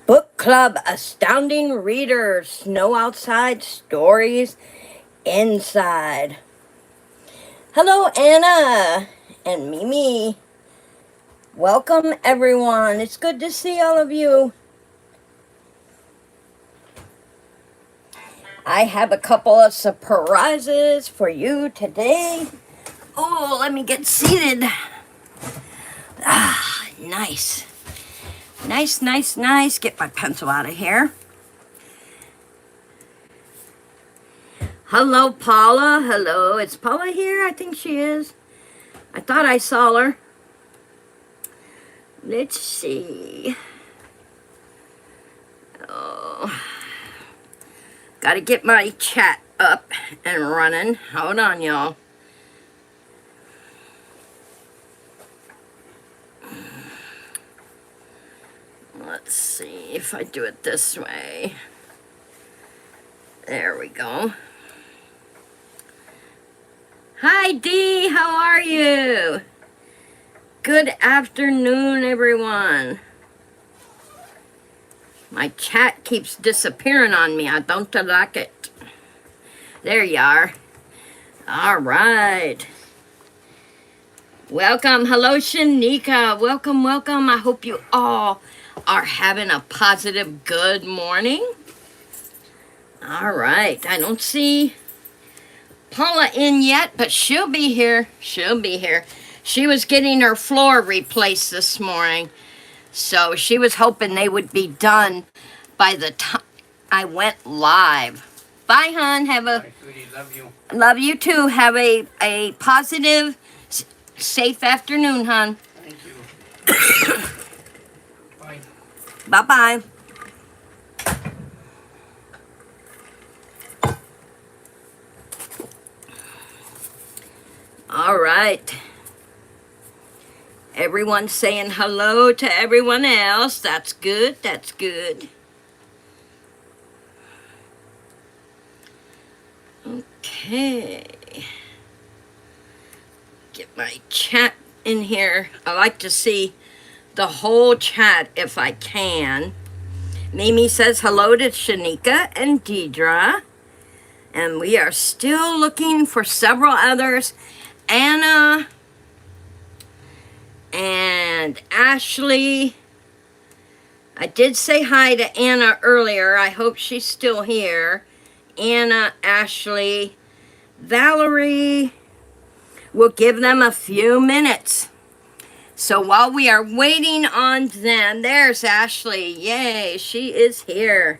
Book Club, Astounding Readers, Snow Outside, Stories Inside. Hello, Anna and Mimi. Welcome, everyone. It's good to see all of you. I have a couple of surprises for you today. Oh, let me get seated. Ah, nice. Nice. Get my pencil out of here. Hello, Paula. Hello. Is Paula here? I think she is. I thought I saw her. Let's see. Oh. Gotta get my chat up and running. Hold on, y'all. Let's see if I do it this way. There we go. Hi, Dee. How are you? Good afternoon, everyone. My chat keeps disappearing on me. I don't like it. There you are. All right. Welcome. Hello, Shanika. Welcome. I hope you all are having a positive good morning. All right. I don't see Paula in yet, but she'll be here. She was getting her floor replaced this morning, so she was hoping they would be done by the time I went live. Bye, hon. Bye, sweetie. Love you. Love you too. Have a positive, safe afternoon, hon. Thank you. Bye. Bye-bye. All right. Everyone's saying hello to everyone else. That's good. Okay. Get my chat in here. I like to see the whole chat if I can. Mimi says hello to Shanika and Deidre. And we are still looking for several others. Anna and Ashley. I did say hi to Anna earlier. I hope she's still here. Anna, Ashley, Valerie. We'll give them a few minutes. So while we are waiting on them, there's Ashley. Yay, she is here.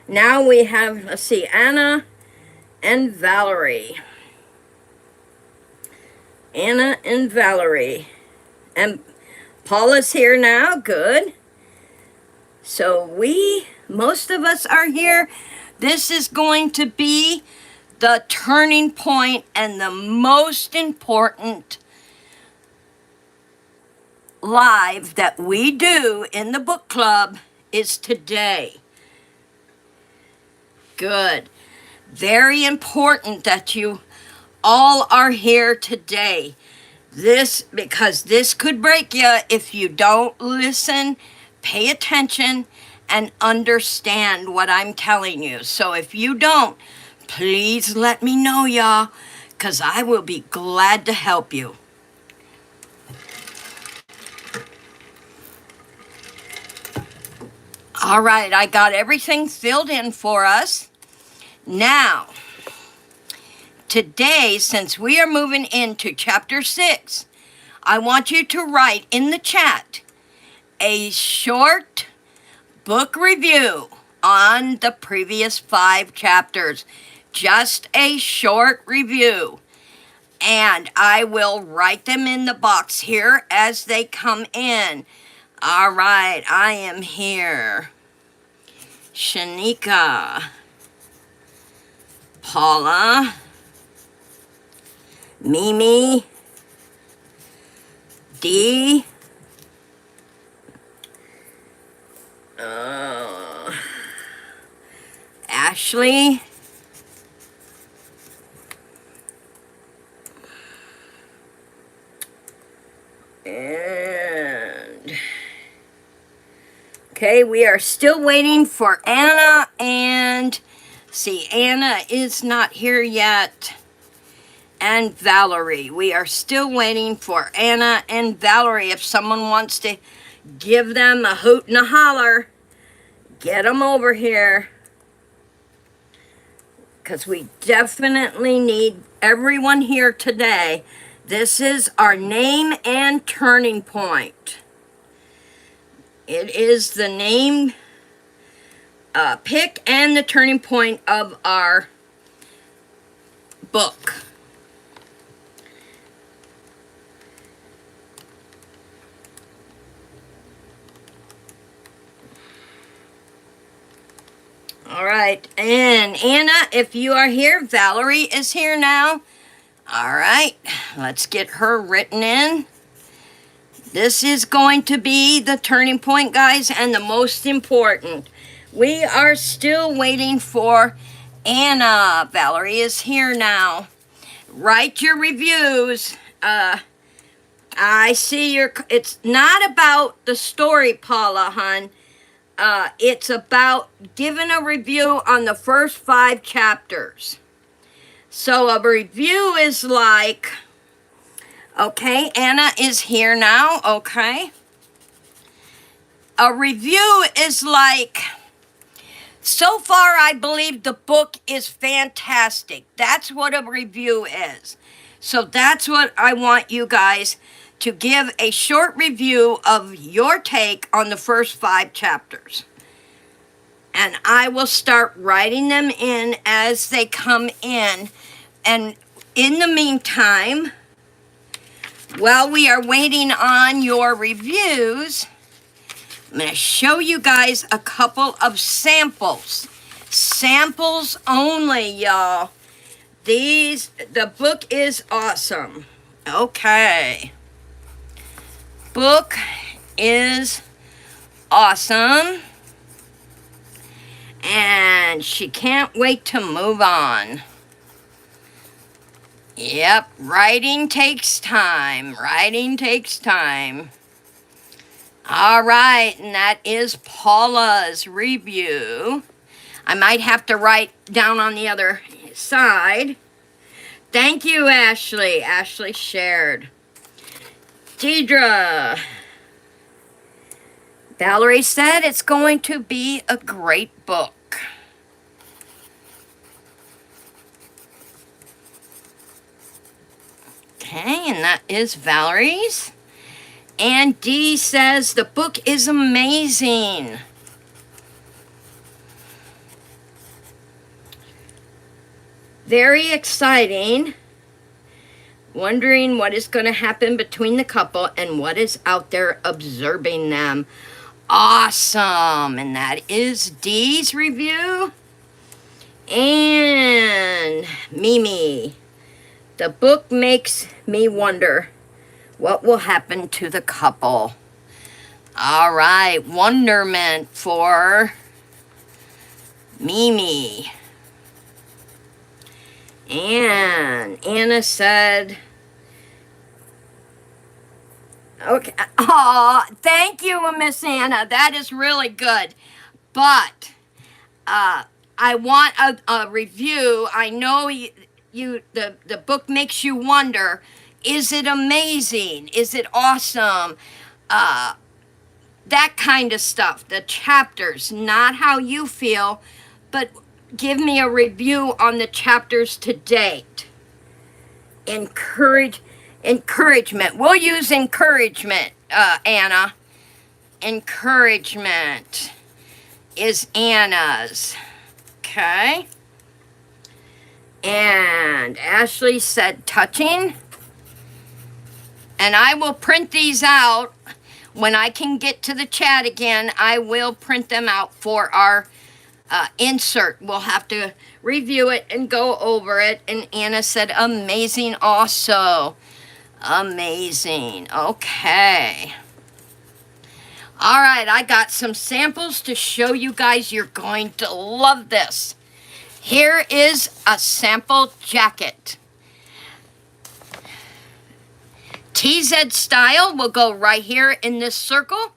Now we have, let's see, Anna and Valerie. Anna and Valerie. And Paula's here now. Good. So most of us are here. This is going to be the turning point and the most important live that we do in the book club is today. Good. Very important that you all are here today. Because this could break you if you don't listen, pay attention, and understand what I'm telling you. So if you don't, please let me know, y'all, because I will be glad to help you. All right, I got everything filled in for us. Now, today, since we are moving into chapter 6, I want you to write in the chat a short book review on the previous 5 chapters. Just a short review. And I will write them in the box here as they come in. All right, I am here. Shanika. Paula. Mimi. Dee. Ashley. And Okay, we are still waiting for Anna, and see, Anna is not here yet. And Valerie. We are still waiting for Anna and Valerie. If someone wants to give them a hoot and a holler, get them over here. Because we definitely need everyone here today. This is our name and turning point. It is the name pick and the turning point of our book. All right, and Anna, if you are here, Valerie is here now. All right, let's get her written in. This is going to be the turning point, guys, and the most important. We are still waiting for Anna. Valerie is here now. Write your reviews. I see it's not about the story, Paula, hon. It's about giving a review on the first 5 chapters. So a review is like, okay, Anna is here now, okay. A review is like, so far I believe the book is fantastic. That's what a review is. So that's what I want you guys to give a short review of your take on the first 5 chapters. And I will start writing them in as they come in. And in the meantime, while we are waiting on your reviews, I'm going to show you guys a couple of samples. Samples only, y'all. The book is awesome. Okay. Book is awesome. And she can't wait to move on. Yep, writing takes time. Writing takes time. All right, and that is Paula's review. I might have to write down on the other side. Thank you, Ashley. Ashley shared. Deidre. Valerie said it's going to be a great book. Okay, and that is Valerie's. And Dee says the book is amazing. Very exciting. Wondering what is going to happen between the couple and what is out there observing them. Awesome. And that is Dee's review. And Mimi. The book makes me wonder what will happen to the couple. All right. Wonderment for Mimi. And Anna said, okay, oh, thank you, Miss Anna. That is really good. But I want a review. I know the book makes you wonder, is it amazing? Is it awesome? That kind of stuff. The chapters, not how you feel, but give me a review on the chapters to date. Encouragement. We'll use encouragement, Anna. Encouragement is Anna's. Okay. And Ashley said touching. And I will print these out. When I can get to the chat again, I will print them out for our insert. We'll have to review it and go over it. And Anna said amazing also. Amazing. Okay. All right, I got some samples to show you guys. You're going to love this. Here is a sample jacket. TZED style will go right here in this circle.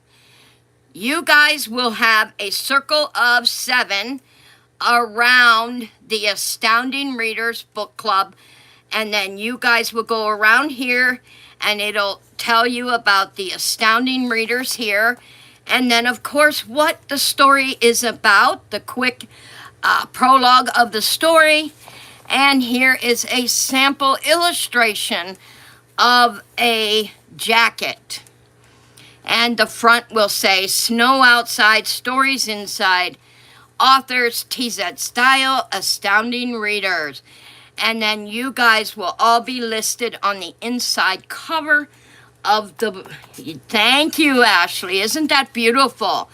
you guys will have a circle of 7 around the Astounding Readers Book Club, and then you guys will go around here and it'll tell you about the Astounding Readers here, and then of course what the story is about, the quick prologue of the story. And here is a sample illustration of a jacket, and the front will say snow outside, stories inside, authors TZED Style, Astounding Readers. And then you guys will all be listed on the inside cover of the... Thank you, Ashley. Isn't that beautiful?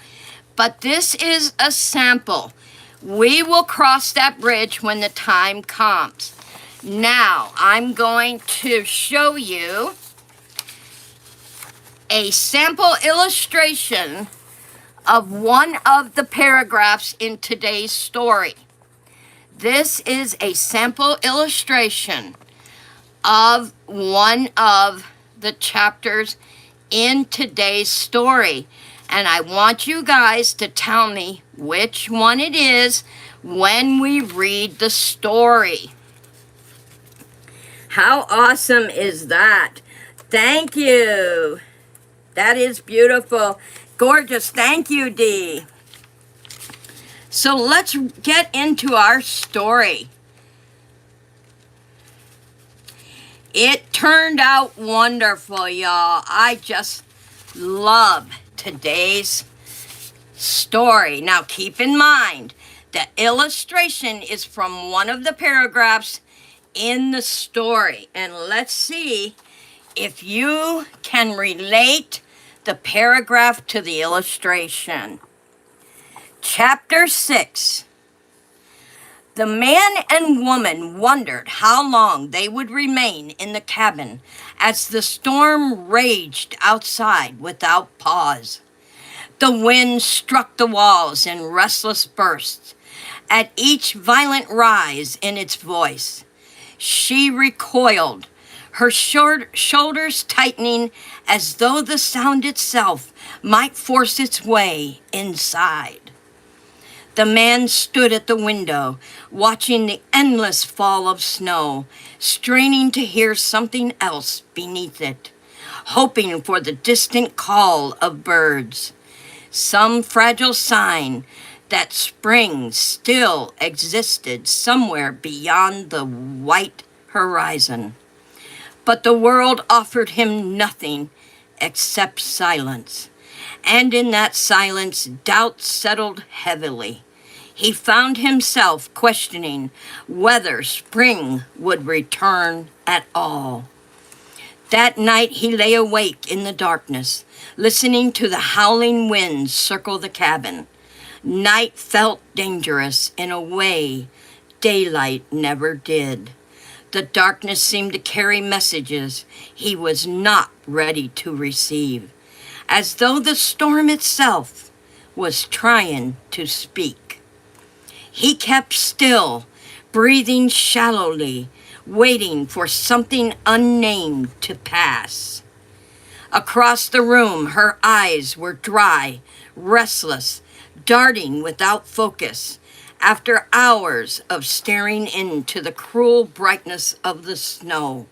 But this is a sample. We will cross that bridge when the time comes. Now, I'm going to show you a sample illustration of one of the paragraphs in today's story. This is a sample illustration of one of the chapters in today's story. And I want you guys to tell me which one it is when we read the story. How awesome is that? Thank you. That is beautiful. Gorgeous. Thank you, Dee. So let's get into our story. It turned out wonderful, y'all. I just love today's story. Now keep in mind, the illustration is from one of the paragraphs in the story. And let's see if you can relate the paragraph to the illustration. Chapter 6. The man and woman wondered how long they would remain in the cabin as the storm raged outside without pause. The wind struck the walls in restless bursts. At each violent rise in its voice, she recoiled, her shoulders tightening as though the sound itself might force its way inside. The man stood at the window, watching the endless fall of snow, straining to hear something else beneath it, hoping for the distant call of birds, some fragile sign that spring still existed somewhere beyond the white horizon. But the world offered him nothing except silence, and in that silence doubt settled heavily. He found himself questioning whether spring would return at all. That night he lay awake in the darkness, listening to the howling winds circle the cabin. Night felt dangerous in a way daylight never did. The darkness seemed to carry messages he was not ready to receive, as though the storm itself was trying to speak. He kept still, breathing shallowly, waiting for something unnamed to pass. Across the room, her eyes were dry, restless, darting without focus, after hours of staring into the cruel brightness of the snow.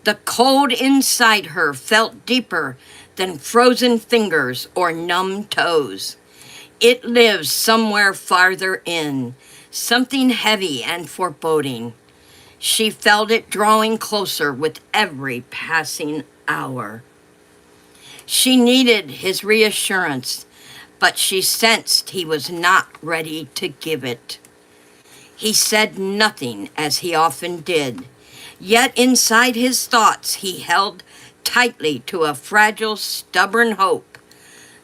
The cold inside her felt deeper than frozen fingers or numb toes. It lives somewhere farther in, something heavy and foreboding. She felt it drawing closer with every passing hour. She needed his reassurance, but she sensed he was not ready to give it. He said nothing, as he often did, yet inside his thoughts he held tightly to a fragile, stubborn hope,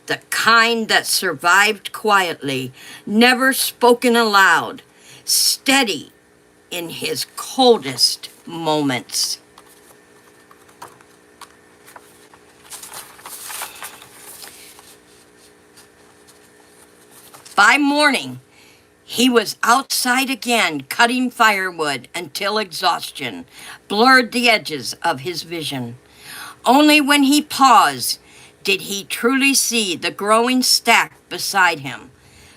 the kind that survived quietly, never spoken aloud, steady in his coldest moments. By morning, he was outside again, cutting firewood until exhaustion blurred the edges of his vision. Only when he paused did he truly see the growing stack beside him.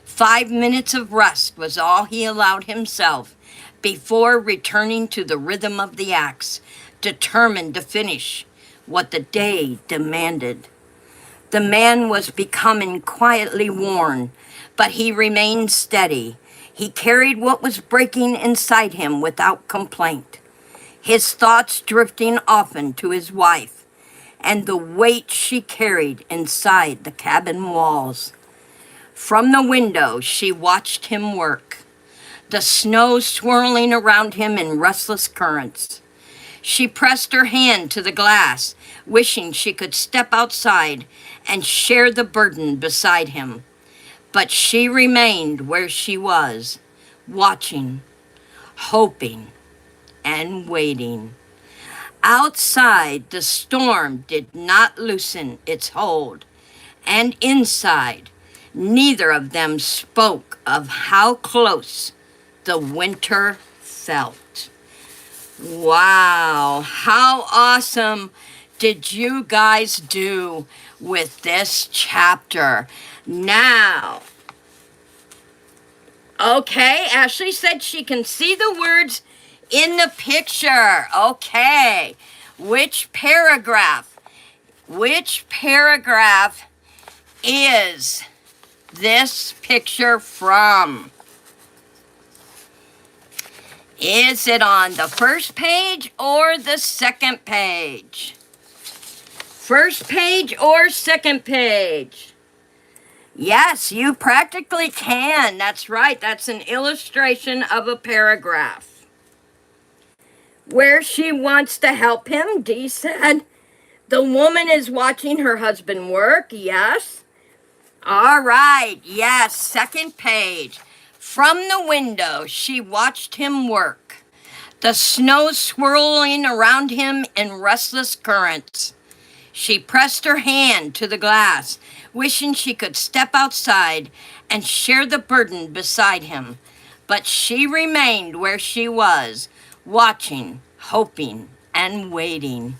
5 minutes of rest was all he allowed himself before returning to the rhythm of the axe, determined to finish what the day demanded. The man was becoming quietly worn, but he remained steady. He carried what was breaking inside him without complaint, his thoughts drifting often to his wife and the weight she carried inside the cabin walls. From the window, she watched him work, the snow swirling around him in restless currents. She pressed her hand to the glass, wishing she could step outside and share the burden beside him. But she remained where she was, watching, hoping, and waiting. Outside, the storm did not loosen its hold, and inside, neither of them spoke of how close the winter felt. Wow, how awesome did you guys do with this chapter? Now, okay, Ashley said she can see the words in the picture. Okay, which paragraph is this picture from? Is it on the first page or the second page? First page or second page? Yes, you practically can. That's right. That's an illustration of a paragraph. Where she wants to help him, Dee said. The woman is watching her husband work. Yes. All right. Yes, second page. From the window, she watched him work, the snow swirling around him in restless currents. She pressed her hand to the glass, wishing she could step outside and share the burden beside him. But she remained where she was, watching, hoping, and waiting.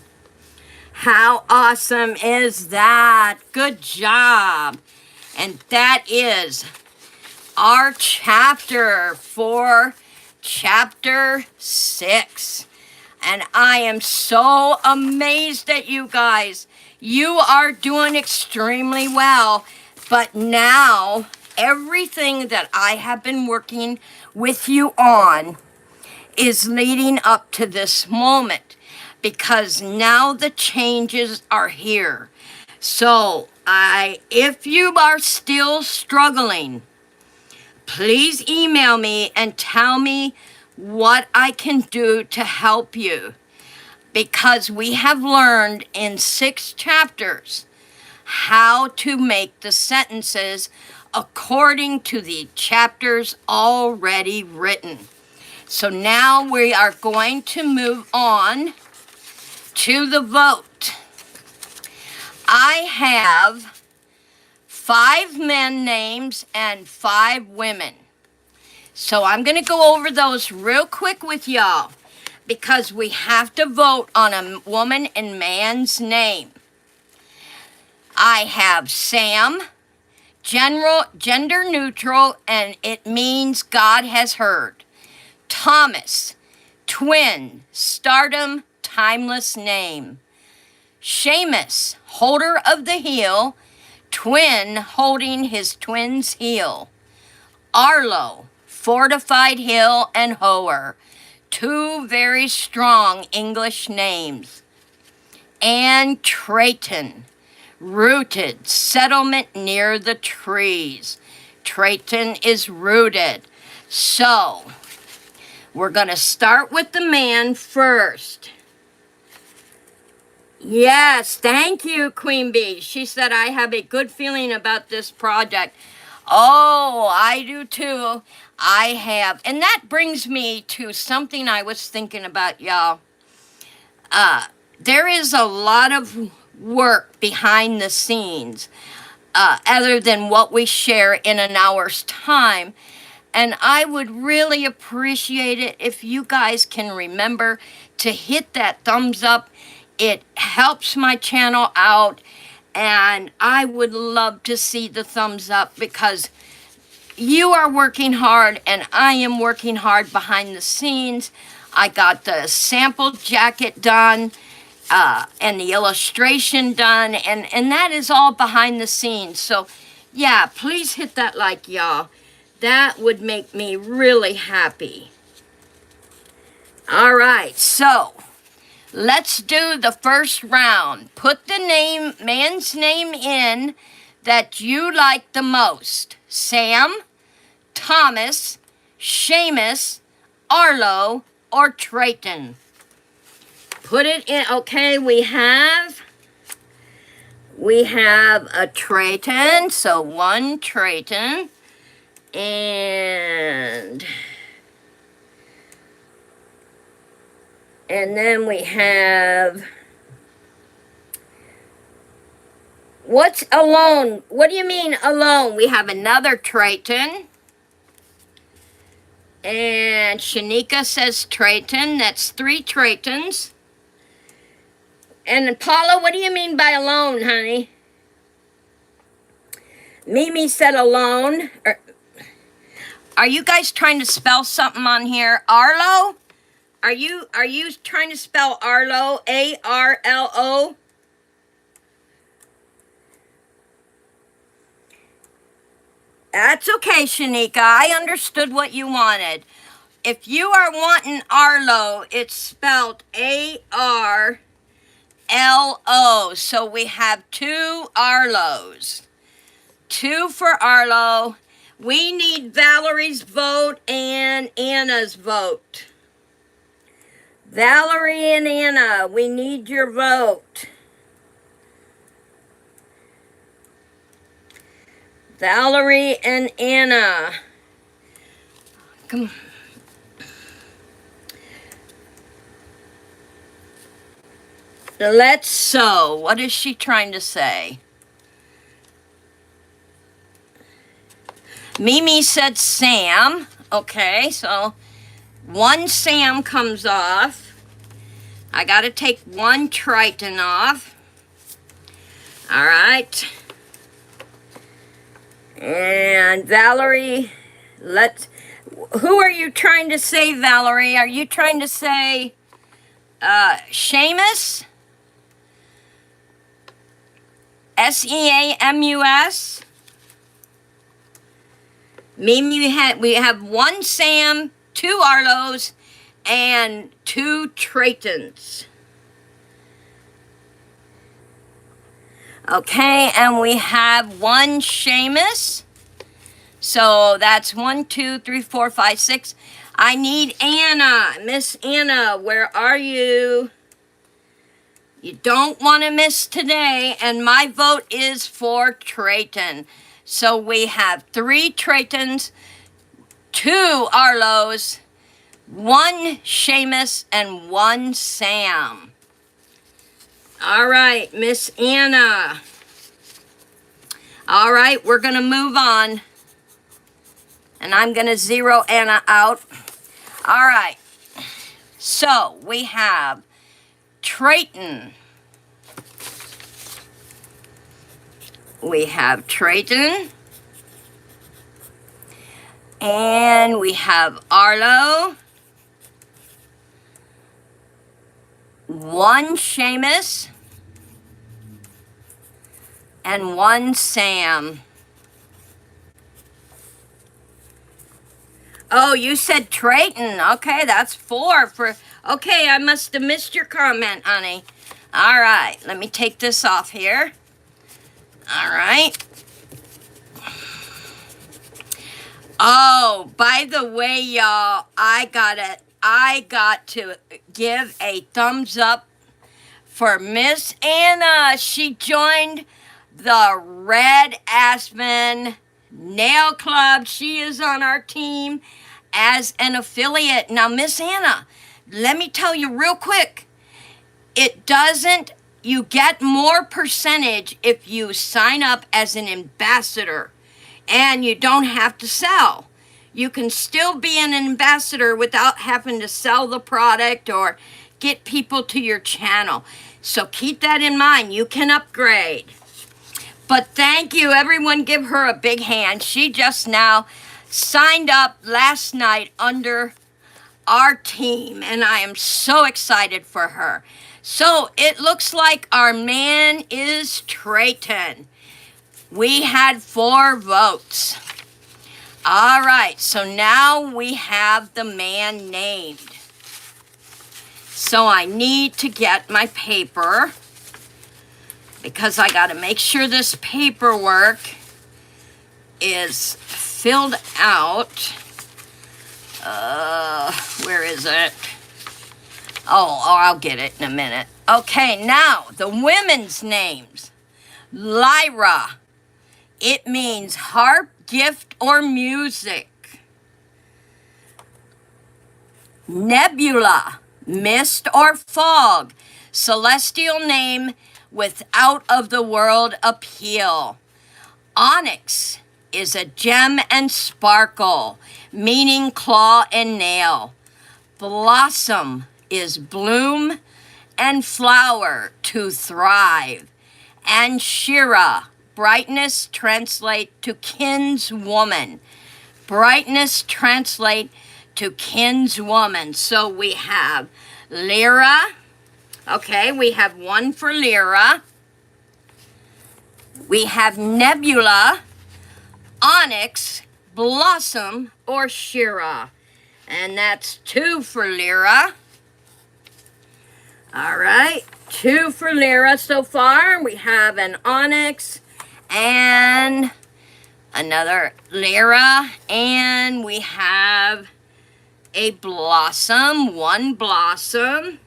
How awesome is that? Good job. And that is our chapter for chapter 6. And I am so amazed at you guys. You are doing extremely well. But now, everything that I have been working with you on is leading up to this moment, because now the changes are here. So, if you are still struggling, please email me and tell me what I can do to help you, because we have learned in 6 chapters how to make the sentences according to the chapters already written. So now we are going to move on to the vote. I have 5 men names and 5 women. So I'm going to go over those real quick with y'all, because we have to vote on a woman and man's name. I have Sam, gender neutral, and it means God has heard. Thomas, twin, stardom, timeless name. Seamus, holder of the heel, twin holding his twin's heel. Arlo, fortified hill and hoer, 2 very strong English names. And Trayton, rooted, settlement near the trees. Trayton is rooted. So, we're going to start with the man first. Yes, thank you, Queen Bee. She said, I have a good feeling about this project. Oh, I do too. I have. And that brings me to something I was thinking about, y'all. There is a lot of work behind the scenes, other than what we share in an hour's time. And I would really appreciate it if you guys can remember to hit that thumbs up. It helps my channel out, And I would love to see the thumbs up because you are working hard and I am working hard behind the scenes. I got the sample jacket done and the illustration done, and that is all behind the scenes. So yeah, please hit that like, y'all. That would make me really happy. All right, so let's do the first round. Put the man's name in that you like the most. Sam, Thomas, Seamus, Arlo, or Trayton. Put it in. Okay, we have a Trayton, so one Trayton. And then we have, what's alone? What do you mean alone? We have another Trayton. And Shanika says Trayton. That's 3 Traytons. And Paula, what do you mean by alone, honey? Mimi said alone. Are you guys trying to spell something on here? Arlo? Are you trying to spell Arlo? A-R-L-O? That's okay, Shanika. I understood what you wanted. If you are wanting Arlo, it's spelled A-R-L-O. So we have 2 Arlos. 2 for Arlo. We need Valerie's vote and Anna's vote. Valerie and Anna, we need your vote. Valerie and Anna. Come on. Let's sew. What is she trying to say? Mimi said Sam. Okay, so 1 Sam comes off. I got to take 1 Triton off. All right. And Valerie, who are you trying to say, Valerie? Are you trying to say Seamus? S-E-A-M-U-S? Mimi, we have 1 Sam, 2 Arlos, and 2 Traytons. Okay, and we have 1 Seamus. So that's 1, 2, 3, 4, 5, 6. I need Anna. Miss Anna, where are you? You don't want to miss today, and my vote is for Trayton. So we have 3 Traytons, 2 Arlos, 1 Seamus, and 1 Sam. All right, Miss Anna. All right, we're going to move on. And I'm going to zero Anna out. All right. So we have Trayton. We have Trayton. And we have Arlo. 1 Seamus. And 1 Sam. Oh, you said Trayton. Okay, that's 4 for... Okay, I must have missed your comment, honey. All right, let me take this off here. All right. Oh, by the way, y'all, I got to give a thumbs up for Miss Anna. She joined the Red Aspen Nail Club. She is on our team as an affiliate. Now, Miss Anna, let me tell you real quick. You get more percentage if you sign up as an ambassador, and you don't have to sell. You can still be an ambassador without having to sell the product or get people to your channel. So keep that in mind. You can upgrade. But thank you, everyone. Give her a big hand. She just now signed up last night under our team, and I am so excited for her. So it looks like our man is Trayton. We had 4 votes. All right, so now we have the man named. So I need to get my paper because I got to make sure this paperwork is filled out. Where is it? Oh, I'll get it in a minute. Okay, now the women's names. Lyra. It means harp, gift, or music. Nebula. Mist or fog. Celestial name with out-of-the-world appeal. Onyx is a gem and sparkle, meaning claw and nail. Blossom is bloom and flower to thrive. And Shira, brightness translate to kinswoman. Brightness translate to kinswoman. So we have Lyra. Okay, we have 1 for Lyra. We have Nebula, Onyx, Blossom, or Shira. And that's 2 for Lyra. All right, 2 for Lyra so far. We have an Onyx and another Lyra. And we have a Blossom, 1 Blossom.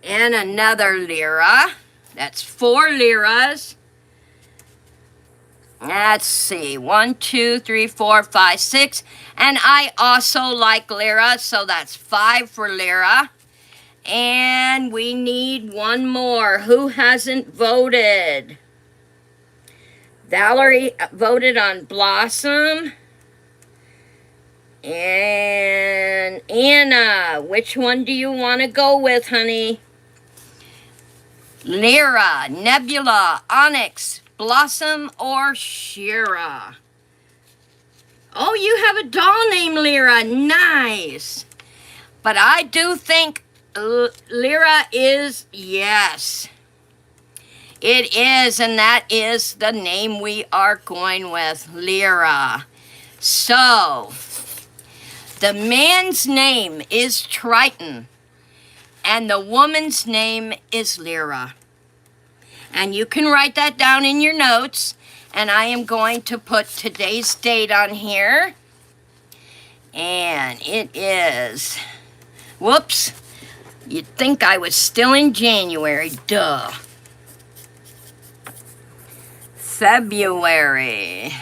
And another Lyra. That's 4 Lyras. Let's see, 1, 2, 3, 4, 5, 6. And I also like Lyra, so that's 5 for Lyra. And we need 1 more. Who hasn't voted? Valerie voted on Blossom. And Anna, which one do you want to go with, honey? Lyra, Nebula, Onyx, Blossom, or Shira? Oh, you have a doll named Lyra. Nice. But I do think Lyra is, yes. It is, and that is the name we are going with, Lyra. So, the man's name is Triton, and the woman's name is Lyra. And you can write that down in your notes, and I am going to put today's date on here. And it is, whoops, you'd think I was still in January, duh. February.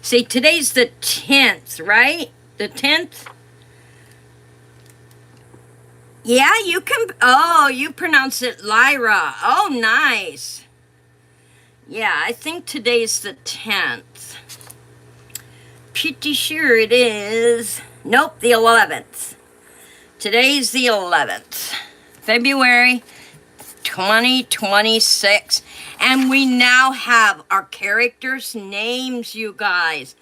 See, today's the 10th, right? The 10th? Yeah, you can, oh, you pronounce it Lyra. Oh, nice. Yeah, I think today's the 10th. Pretty sure it is. Nope, the 11th. Today's the 11th. February 2026. And we now have our characters' names, you guys.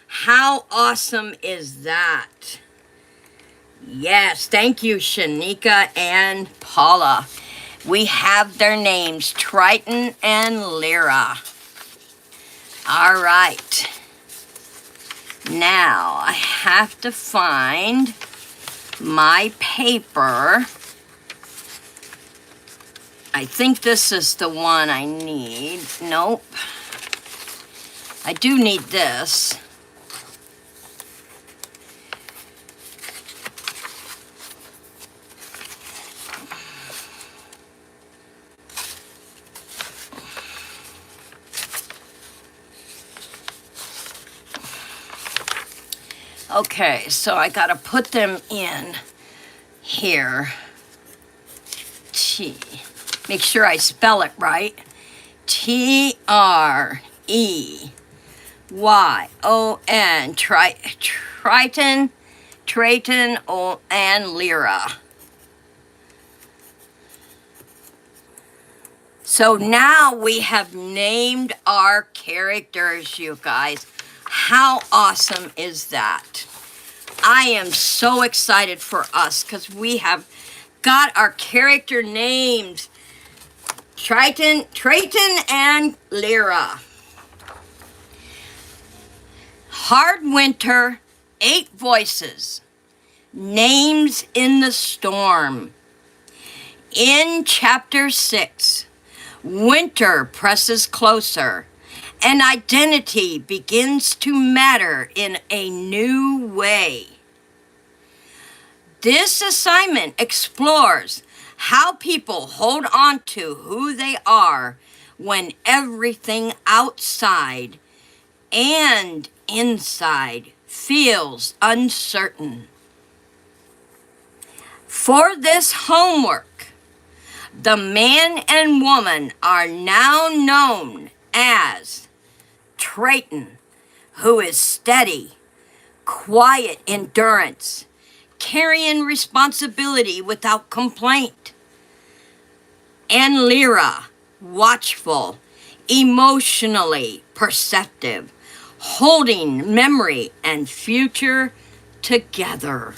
How awesome is that? Yes, thank you, Shanika and Paula. We have their names, Triton and Lyra. All right. Now, I have to find my paper. I think this is the one I need. Nope. I do need this. Okay, so I gotta put them in here. T. Make sure I spell it right. T-R-E-Y-O-N. Triton, and Lyra. So now we have named our characters, you guys. How awesome is that? I am so excited for us because we have got our character names. Triton and Lyra. Hard Winter, 8 Voices. Names in the Storm. In Chapter 6, winter presses closer, and identity begins to matter in a new way. This assignment explores how people hold on to who they are when everything outside and inside feels uncertain. For this homework, the man and woman are now known as Triton, who is steady, quiet endurance, carrying responsibility without complaint, and Lyra, watchful, emotionally perceptive, holding memory and future together.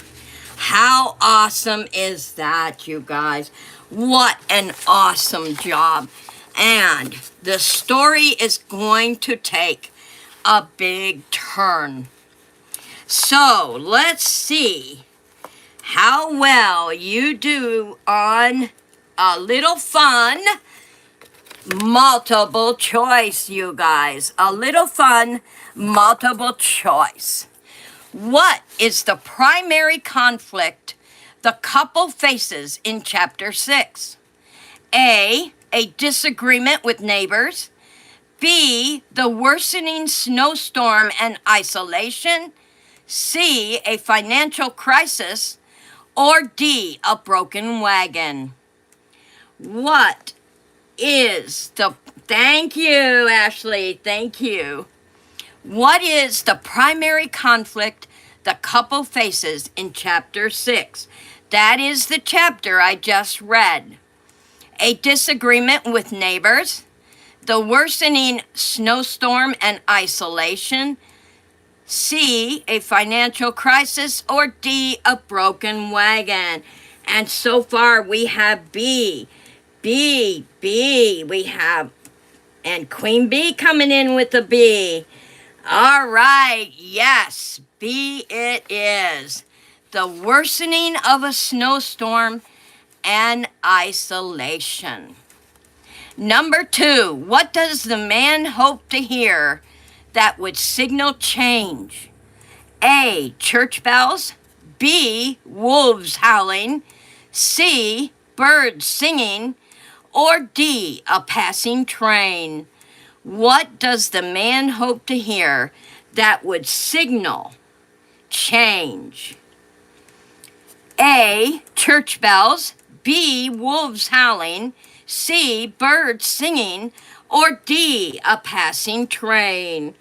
How awesome is that, you guys? What an awesome job. And the story is going to take a big turn. So let's see how well you do on a little fun multiple choice, you guys. A little fun multiple choice. What is the primary conflict the couple faces in Chapter 6? A disagreement with neighbors. B, the worsening snowstorm and isolation. C, a financial crisis. Or D, a broken wagon. What is the... Thank you, Ashley. Thank you. What is the primary conflict the couple faces in Chapter 6? That is the chapter I just read. A disagreement with neighbors, the worsening snowstorm and isolation, C, a financial crisis, or D, a broken wagon. And so far we have B, we have, and Queen Bee coming in with a B. All right, yes, B it is. The worsening of a snowstorm and isolation. Number 2, what does the man hope to hear that would signal change? A, church bells. B, wolves howling. C, birds singing. Or D, a passing train. What does the man hope to hear that would signal change? A, church bells. B, wolves howling. C, birds singing. Or D, a passing train.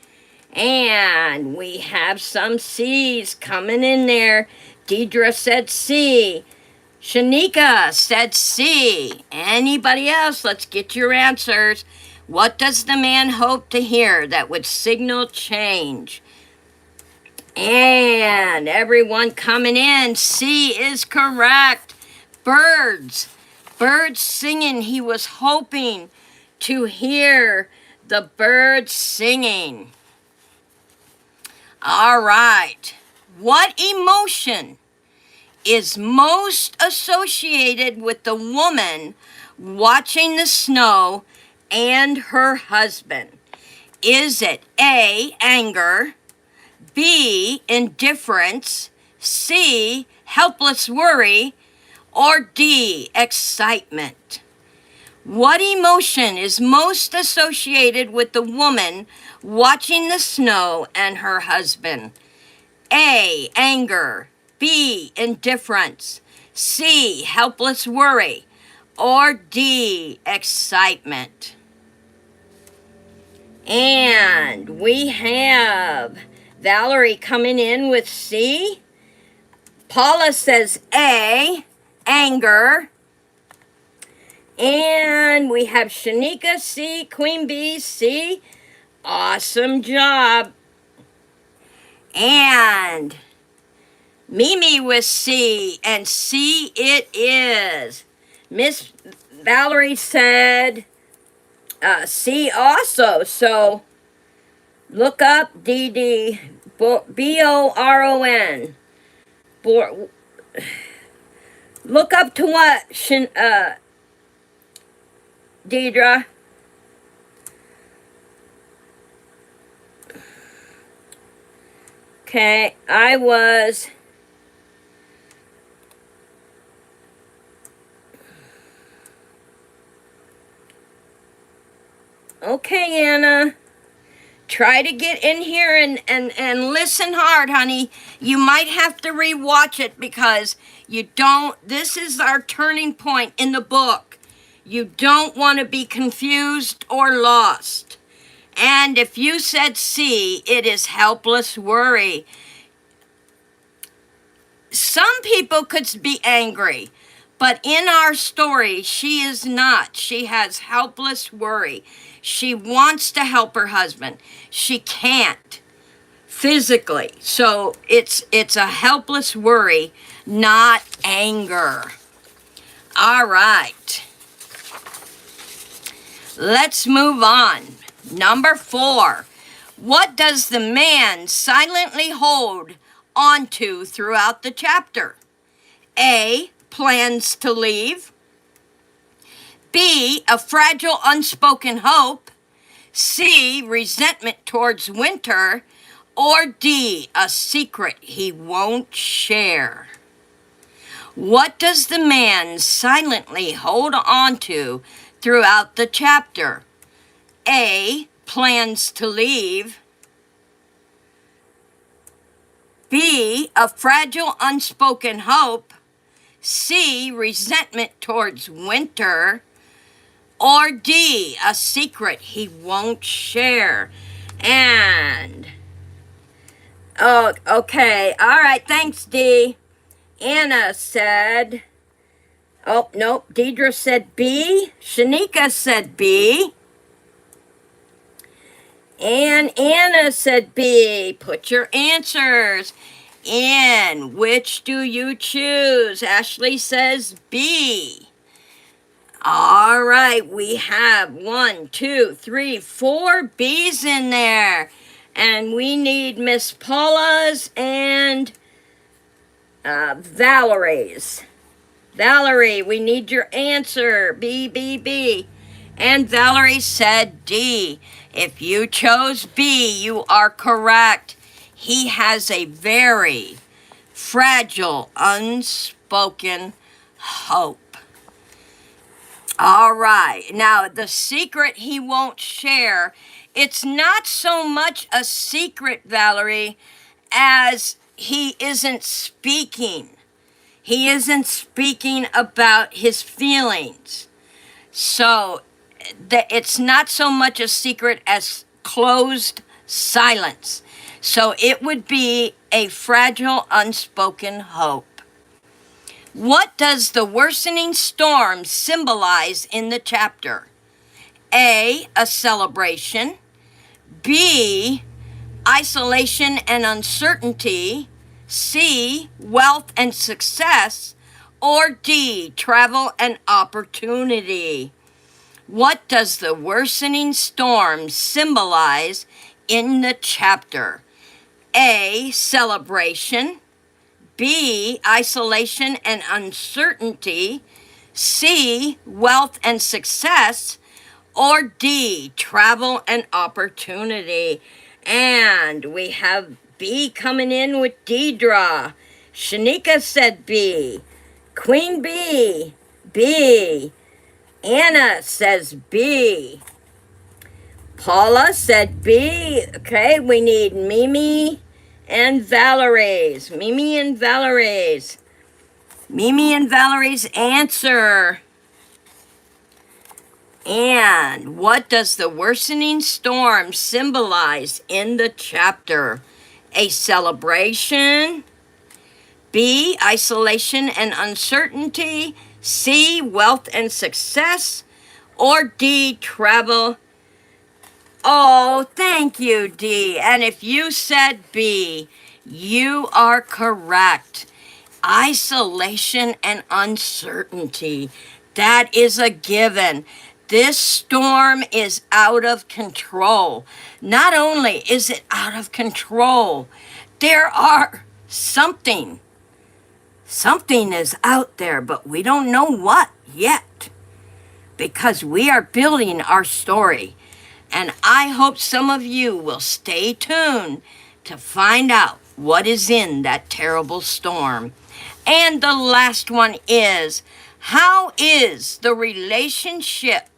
And we have some C's coming in there. Deidre said C. Shanika said C. Anybody else? Let's get your answers. What does the man hope to hear that would signal change? And everyone coming in, C is correct. Birds. Birds singing. He was hoping to hear the birds singing. All right. What emotion is most associated with the woman watching the snow and her husband? Is it A, anger, B, indifference, C, helpless worry, or D, excitement? What emotion is most associated with the woman watching the snow and her husband? A, anger, B, indifference, C, helpless worry, or D, excitement? And we have Valerie coming in with C. Paula says A, anger. And we have Shanika C, Queen Bee C. Awesome job. And Mimi with C, and C it is. Miss Valerie said C also. So look up DD BORON. Look up to what, Deidre? Okay, I was... Okay, Anna. Try to get in here and listen hard, honey. You might have to rewatch it because you don't... This is our turning point in the book. You don't want to be confused or lost. And if you said C, it is helpless worry. Some people could be angry, but in our story, she is not. She has helpless worry. She wants to help her husband. She can't physically. So it's a helpless worry, not anger. All right. Let's move on. Number 4. What does the man silently hold onto throughout the chapter? A, plans to leave. B, a fragile unspoken hope. C, resentment towards Winter. Or D, a secret he won't share. What does the man silently hold onto throughout the chapter? A, plans to leave. B, a fragile unspoken hope. C, resentment towards Winter. Or D, a secret he won't share. And, oh, okay, all right, thanks, D. Anna said, oh, nope, Deidre said B. Shanika said B. And Anna said B. Put your answers in. Which do you choose? Ashley says B. All right, we have 1, 2, 3, 4 B's in there. And we need Miss Paula's and Valerie's. Valerie, we need your answer. B, B, B. And Valerie said D. If you chose B, you are correct. He has a very fragile, unspoken hope. All right. Now, the secret he won't share, it's not so much a secret, Valerie, as he isn't speaking. He isn't speaking about his feelings. So, it's not so much a secret as closed silence. So, it would be a fragile, unspoken hope. What does the worsening storm symbolize in the chapter? A, a celebration. B, isolation and uncertainty. C, wealth and success. Or D, travel and opportunity. What does the worsening storm symbolize in the chapter? A, celebration. B, isolation and uncertainty. C, wealth and success. Or D, travel and opportunity. And we have B coming in with Deidre. Shanika said B. Queen B, B. Anna says B. Paula said B. Okay, we need Mimi and Valerie's. Mimi and Valerie's. Mimi and Valerie's answer. And what does the worsening storm symbolize in the chapter? A celebration. B, isolation and uncertainty. C, wealth and success, or D, travel. Oh, thank you, D. And if you said B, you are correct. Isolation and uncertainty. That is a given. This storm is out of control. Not only is it out of control, there are something is out there, but we don't know what yet, because we are building our story. And I hope some of you will stay tuned to find out what is in that terrible storm. And the last one is, how is the relationship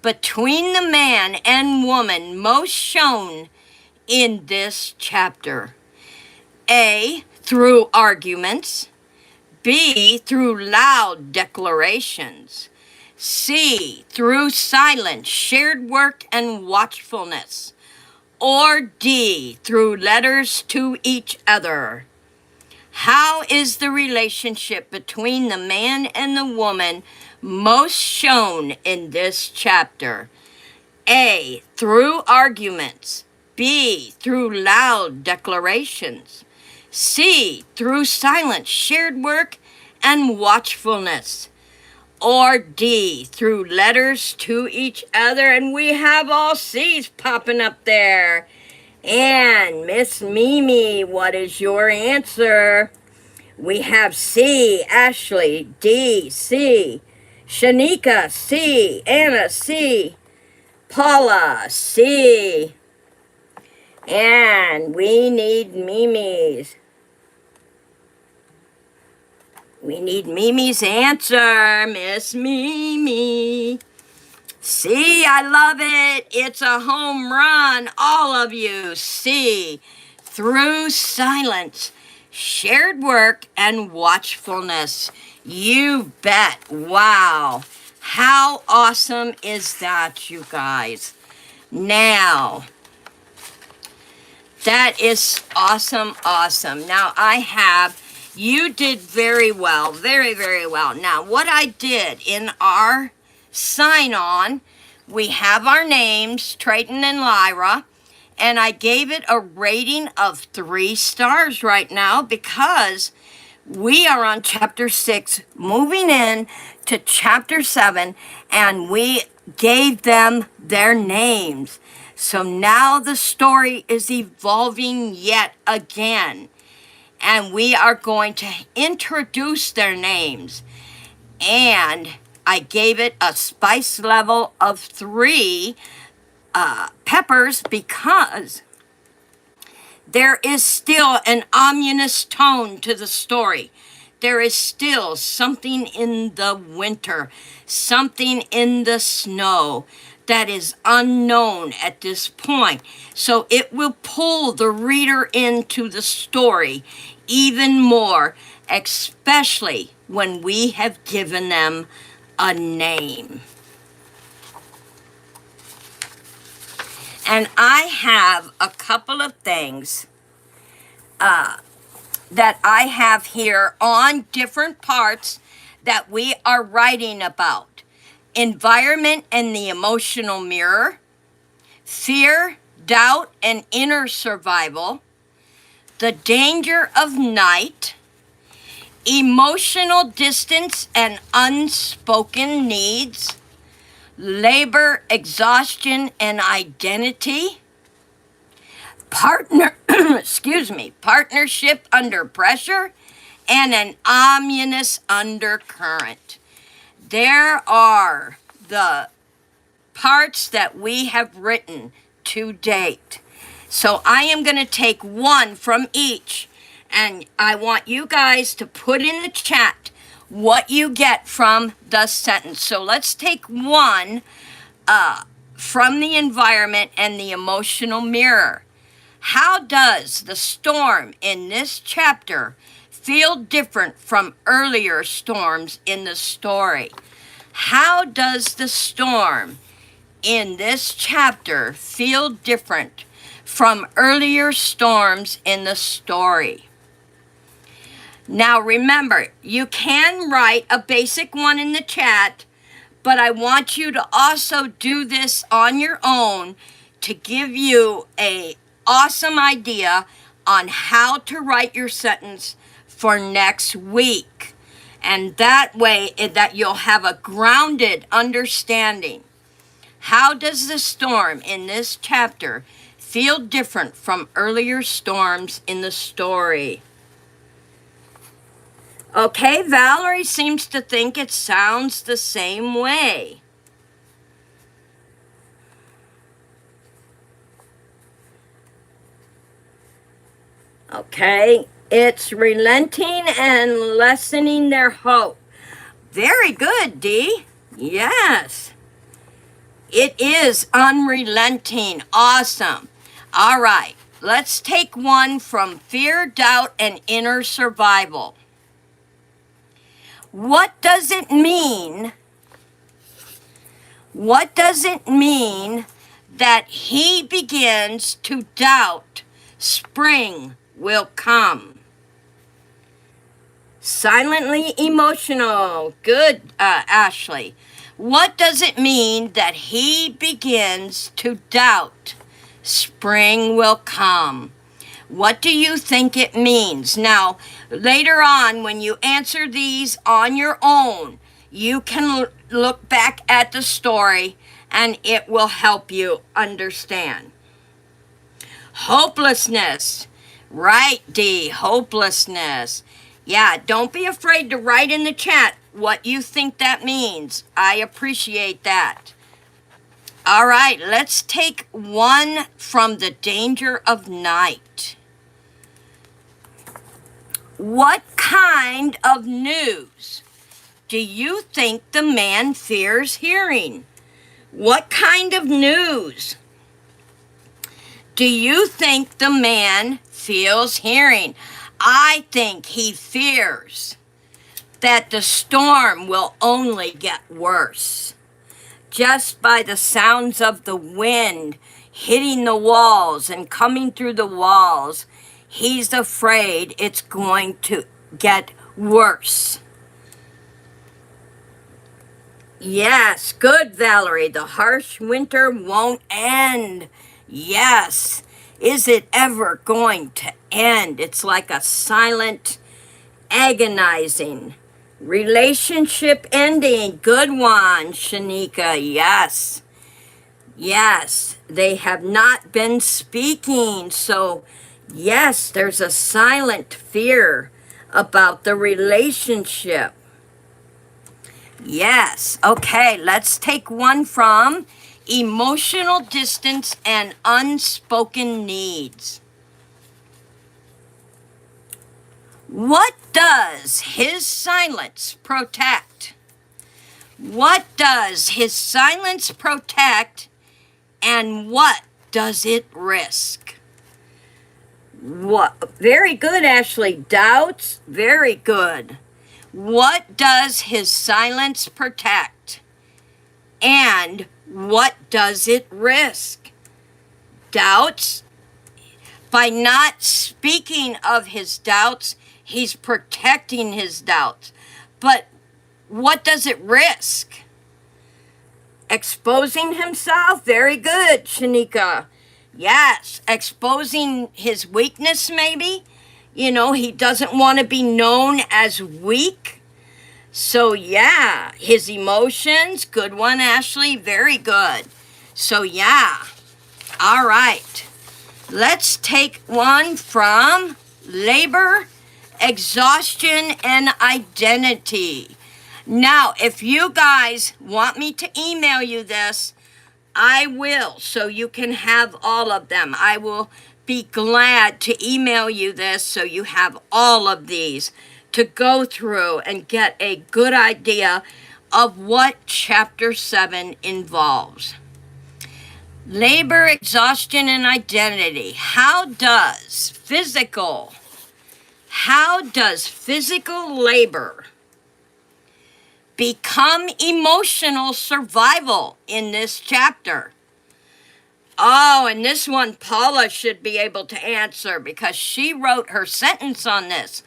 between the man and woman most shown in this chapter? A, through arguments. B, through loud declarations. C, through silence, shared work, and watchfulness. Or D, through letters to each other. How is the relationship between the man and the woman most shown in this chapter? A, through arguments. B, through loud declarations. C, through silence, shared work, and watchfulness. Or D, through letters to each other. And we have all C's popping up there. And Miss Mimi, what is your answer? We have C, Ashley, D, C, Shanika, C, Anna, C, Paula, C. And we need Mimi's. We need Mimi's answer, Miss Mimi. C, I love it. It's a home run, all of you. C, through silence, shared work, and watchfulness. You bet. Wow. How awesome is that, you guys? Now, that is awesome, awesome. Now, you did very well, very, very well. Now, what I did in our sign-on, we have our names, Trayton and Lyra, and I gave it a rating of 3 stars right now because we are on chapter 6, moving in to chapter 7, and we gave them their names. So now the story is evolving yet again, and we are going to introduce their names. And I gave it a spice level of 3 peppers because there is still an ominous tone to the story. There is still something in the winter, something in the snow that is unknown at this point. So it will pull the reader into the story even more, especially when we have given them a name. And I have a couple of things that I have here on different parts that we are writing about. Environment and the emotional mirror, fear, doubt, and inner survival, the danger of night, emotional distance and unspoken needs, labor, exhaustion, and identity, partnership under pressure, and an ominous undercurrent. There are the parts that we have written to date. So I am going to take one from each, and I want you guys to put in the chat what you get from the sentence. So let's take one from the environment and the emotional mirror. How does the storm in this chapter feel different from earlier storms in the story? How does the storm in this chapter feel different from earlier storms in the story? Now remember, you can write a basic one in the chat, but I want you to also do this on your own to give you a awesome idea on how to write your sentence for next week. And that way that you'll have a grounded understanding. How does the storm in this chapter feel different from earlier storms in the story? Okay, Valerie seems to think it sounds the same way. Okay, it's relenting and lessening their hope. Very good, Dee. Yes. It is unrelenting. Awesome. All right, let's take one from fear, doubt, and inner survival. What does it mean? What does it mean that he begins to doubt spring will come? Silently emotional. Good, Ashley. What does it mean that he begins to doubt spring will come? What do you think it means? Now, later on, when you answer these on your own, you can look back at the story and it will help you understand. Hopelessness. Right, Dee, hopelessness. Yeah, don't be afraid to write in the chat what you think that means. I appreciate that. All right, let's take one from the danger of night. What kind of news do you think the man fears hearing? What kind of news do you think the man feels hearing? I think he fears that the storm will only get worse. Just by the sounds of the wind hitting the walls and coming through the walls, he's afraid it's going to get worse. Yes, good, Valerie. The harsh winter won't end. Yes. Is it ever going to end? It's like a silent, agonizing relationship ending. Good one, Shanika. Yes. Yes, they have not been speaking. So, yes, there's a silent fear about the relationship. Yes. Okay, let's take one from emotional distance and unspoken needs. What does his silence protect? What does his silence protect, and what does it risk? What? Very good, Ashley. Doubts? Very good. What does his silence protect? And what does it risk? Doubts? By not speaking of his doubts, he's protecting his doubts. But what does it risk? Exposing himself? Very good, Shanika. Yes, exposing his weakness maybe. You know, he doesn't want to be known as weak. So yeah, his emotions. Good one, Ashley. Very good. So yeah. All right. Let's take one from labor, exhaustion, and identity. Now, if you guys want me to email you this, I will, so you can have all of them. I will be glad to email you this so you have all of these to go through and get a good idea of what Chapter 7 involves. Labor, exhaustion, and identity. How does physical labor become emotional survival in this chapter? Oh, and this one Paula should be able to answer because she wrote her sentence on this.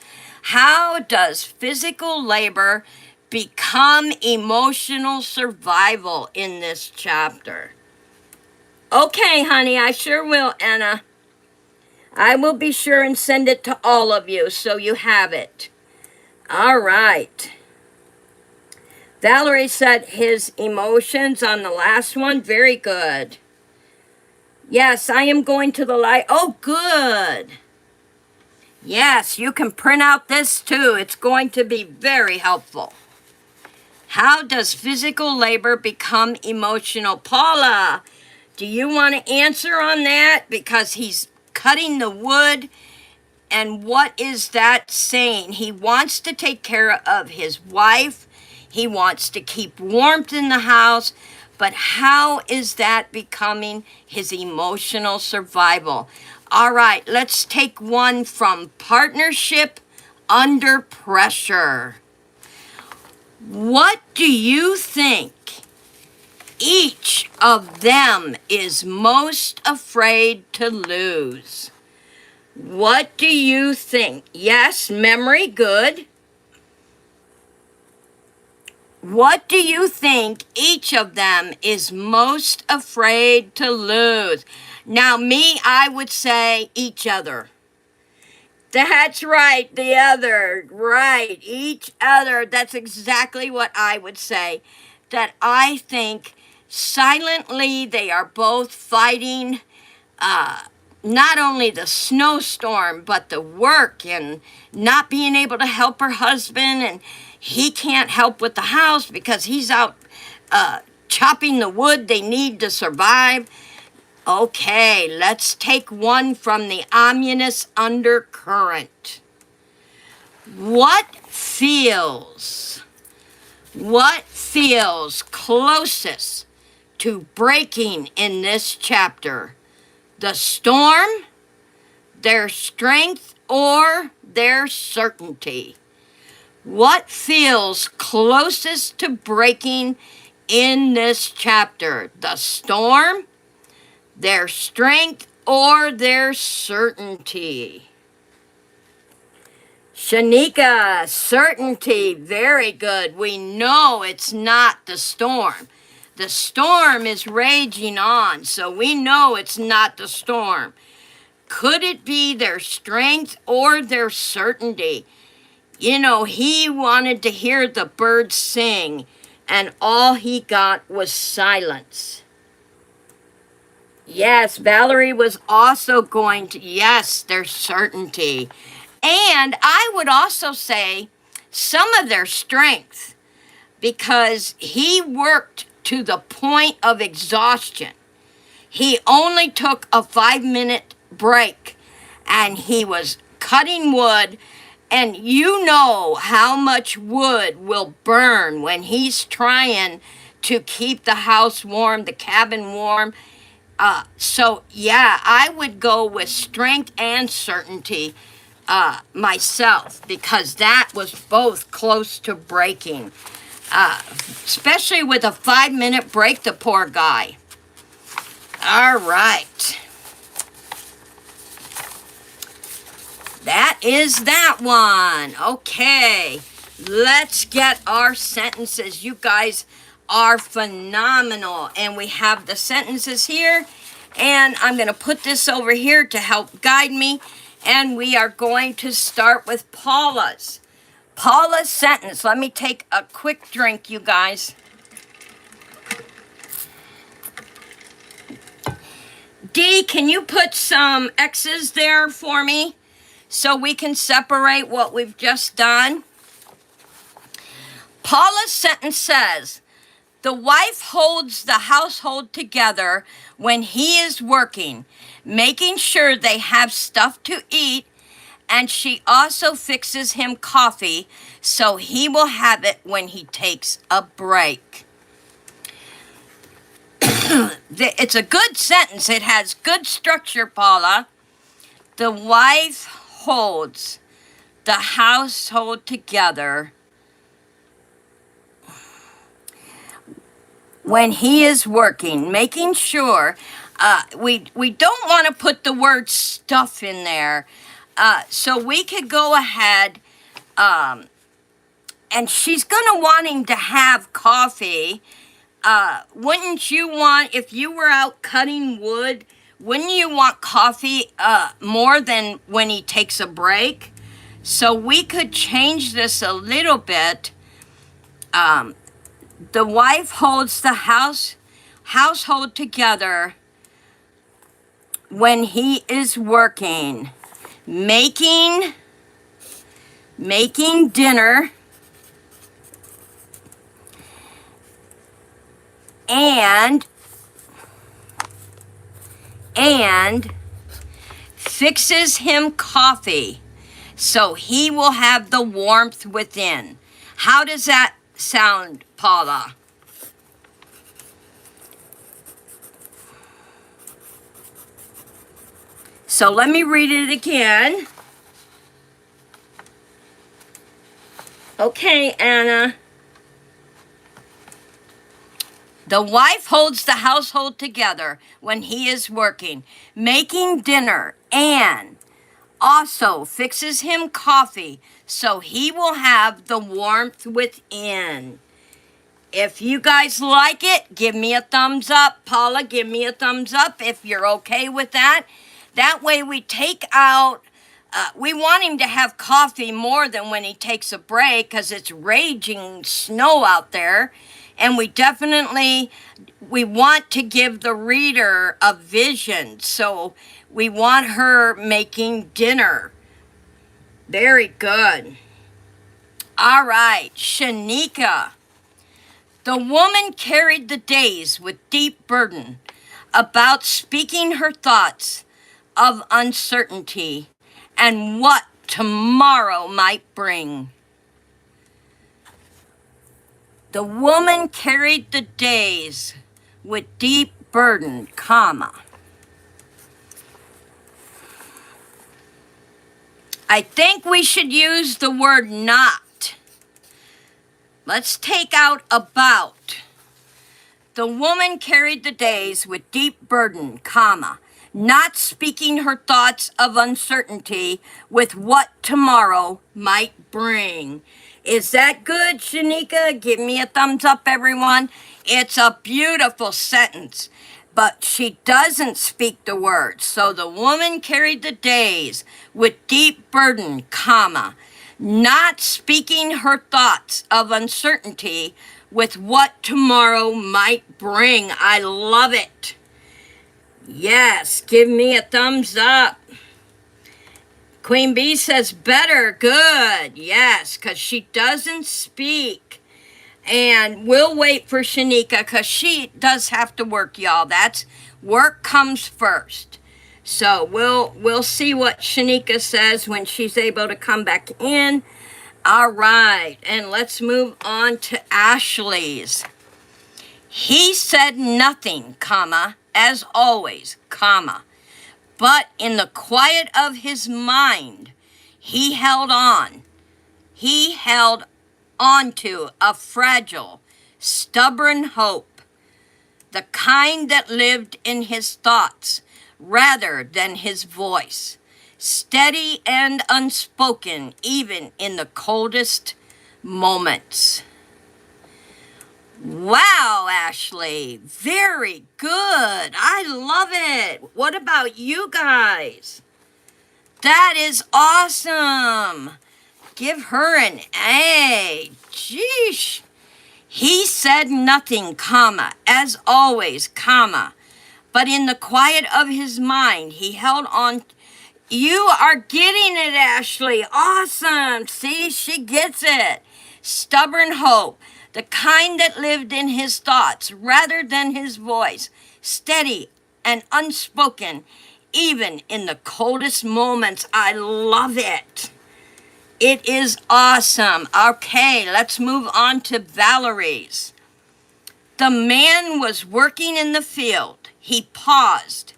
How does physical labor become emotional survival in this chapter? Okay, honey, I sure will, Anna. I will be sure and send it to all of you so you have it. All right. Valerie said his emotions on the last one. Very good. Yes, I am going to the light. Oh, good. Yes, you can print out this too. It's going to be very helpful. How does physical labor become emotional? Paula, do you want to answer on that? Because he's cutting the wood. And what is that saying? He wants to take care of his wife. He wants to keep warmth in the house. But how is that becoming his emotional survival? All right, let's take one from Partnership Under Pressure. What do you think each of them is most afraid to lose? What do you think? Yes, memory, good. What do you think each of them is most afraid to lose? Now, me, I would say each other. That's right, the other. Right, each other. That's exactly what I would say. That I think silently they are both fighting not only the snowstorm, but the work and not being able to help her husband, and he can't help with the house because he's out chopping the wood they need to survive. Okay, let's take one from the ominous undercurrent. What feels closest to breaking in this chapter? The storm, their strength, or their certainty? What feels closest to breaking in this chapter? The storm, their strength, or their certainty? Shanika, certainty, very good. We know it's not the storm. The storm is raging on, so we know it's not the storm. Could it be their strength or their certainty? You know, he wanted to hear the birds sing, and all he got was silence. Yes, Valerie was also going to, yes, their certainty. And I would also say some of their strength, because he worked to the point of exhaustion. He only took a 5-minute break, and he was cutting wood, and you know how much wood will burn when he's trying to keep the house warm, the cabin warm. So yeah, I would go with strength and certainty myself, because that was both close to breaking. Especially with a 5-minute break, the poor guy. All right. That is that one. Okay. Let's get our sentences. You guys are phenomenal. And we have the sentences here. And I'm going to put this over here to help guide me. And we are going to start with Paula's. Paula's sentence. Let me take a quick drink, you guys. Dee, can you put some X's there for me so we can separate what we've just done? Paula's sentence says, the wife holds the household together when he is working, making sure they have stuff to eat, and she also fixes him coffee so he will have it when he takes a break. It's a good sentence. It has good structure, Paula. The wife holds the household together when he is working, making sure we don't want to put the word stuff in there. So we could go ahead, and she's gonna wanting to have coffee. Wouldn't you want, if you were out cutting wood, wouldn't you want coffee more than when he takes a break? So we could change this a little bit. The wife holds the household together when he is working, making dinner and fixes him coffee so he will have the warmth within. How does that sound, Paula? So let me read it again. Okay, Anna. The wife holds the household together when he is working, making dinner, and also fixes him coffee so he will have the warmth within. If you guys like it, give me a thumbs up. Paula, give me a thumbs up if you're okay with that. That way we take out, we want him to have coffee more than when he takes a break because it's raging snow out there. And we want to give the reader a vision. So we want her making dinner. Very good. All right, Shanika. The woman carried the days with deep burden about speaking her thoughts of uncertainty and what tomorrow might bring. The woman carried the days with deep burden, comma. I think we should use the word not. Let's take out about. The woman carried the days with deep burden, comma, not speaking her thoughts of uncertainty with what tomorrow might bring. Is that good, Shanika? Give me a thumbs up, everyone. It's a beautiful sentence, but she doesn't speak the words. So the woman carried the days with deep burden, comma, not speaking her thoughts of uncertainty with what tomorrow might bring. I love it. Yes, give me a thumbs up. Queen Bee says better, good. Yes, because she doesn't speak. And we'll wait for Shanika because she does have to work, y'all. That's work comes first. So we'll see what Shanika says when she's able to come back in. All right, and let's move on to Ashley's. He said nothing, comma, as always, comma. But in the quiet of his mind, he held on. He held on to a fragile, stubborn hope, the kind that lived in his thoughts rather than his voice, steady and unspoken even in the coldest moments. Wow, Ashley, very good. I love it. What about you guys? That is awesome. Give her an A. Jeesh. He said nothing, comma, as always, comma, but in the quiet of his mind, he held on. You are getting it, Ashley. Awesome. See, she gets it. Stubborn hope. The kind that lived in his thoughts rather than his voice, steady and unspoken, even in the coldest moments. I love it. It is awesome. Okay, let's move on to Valerie's. The man was working in the field. He paused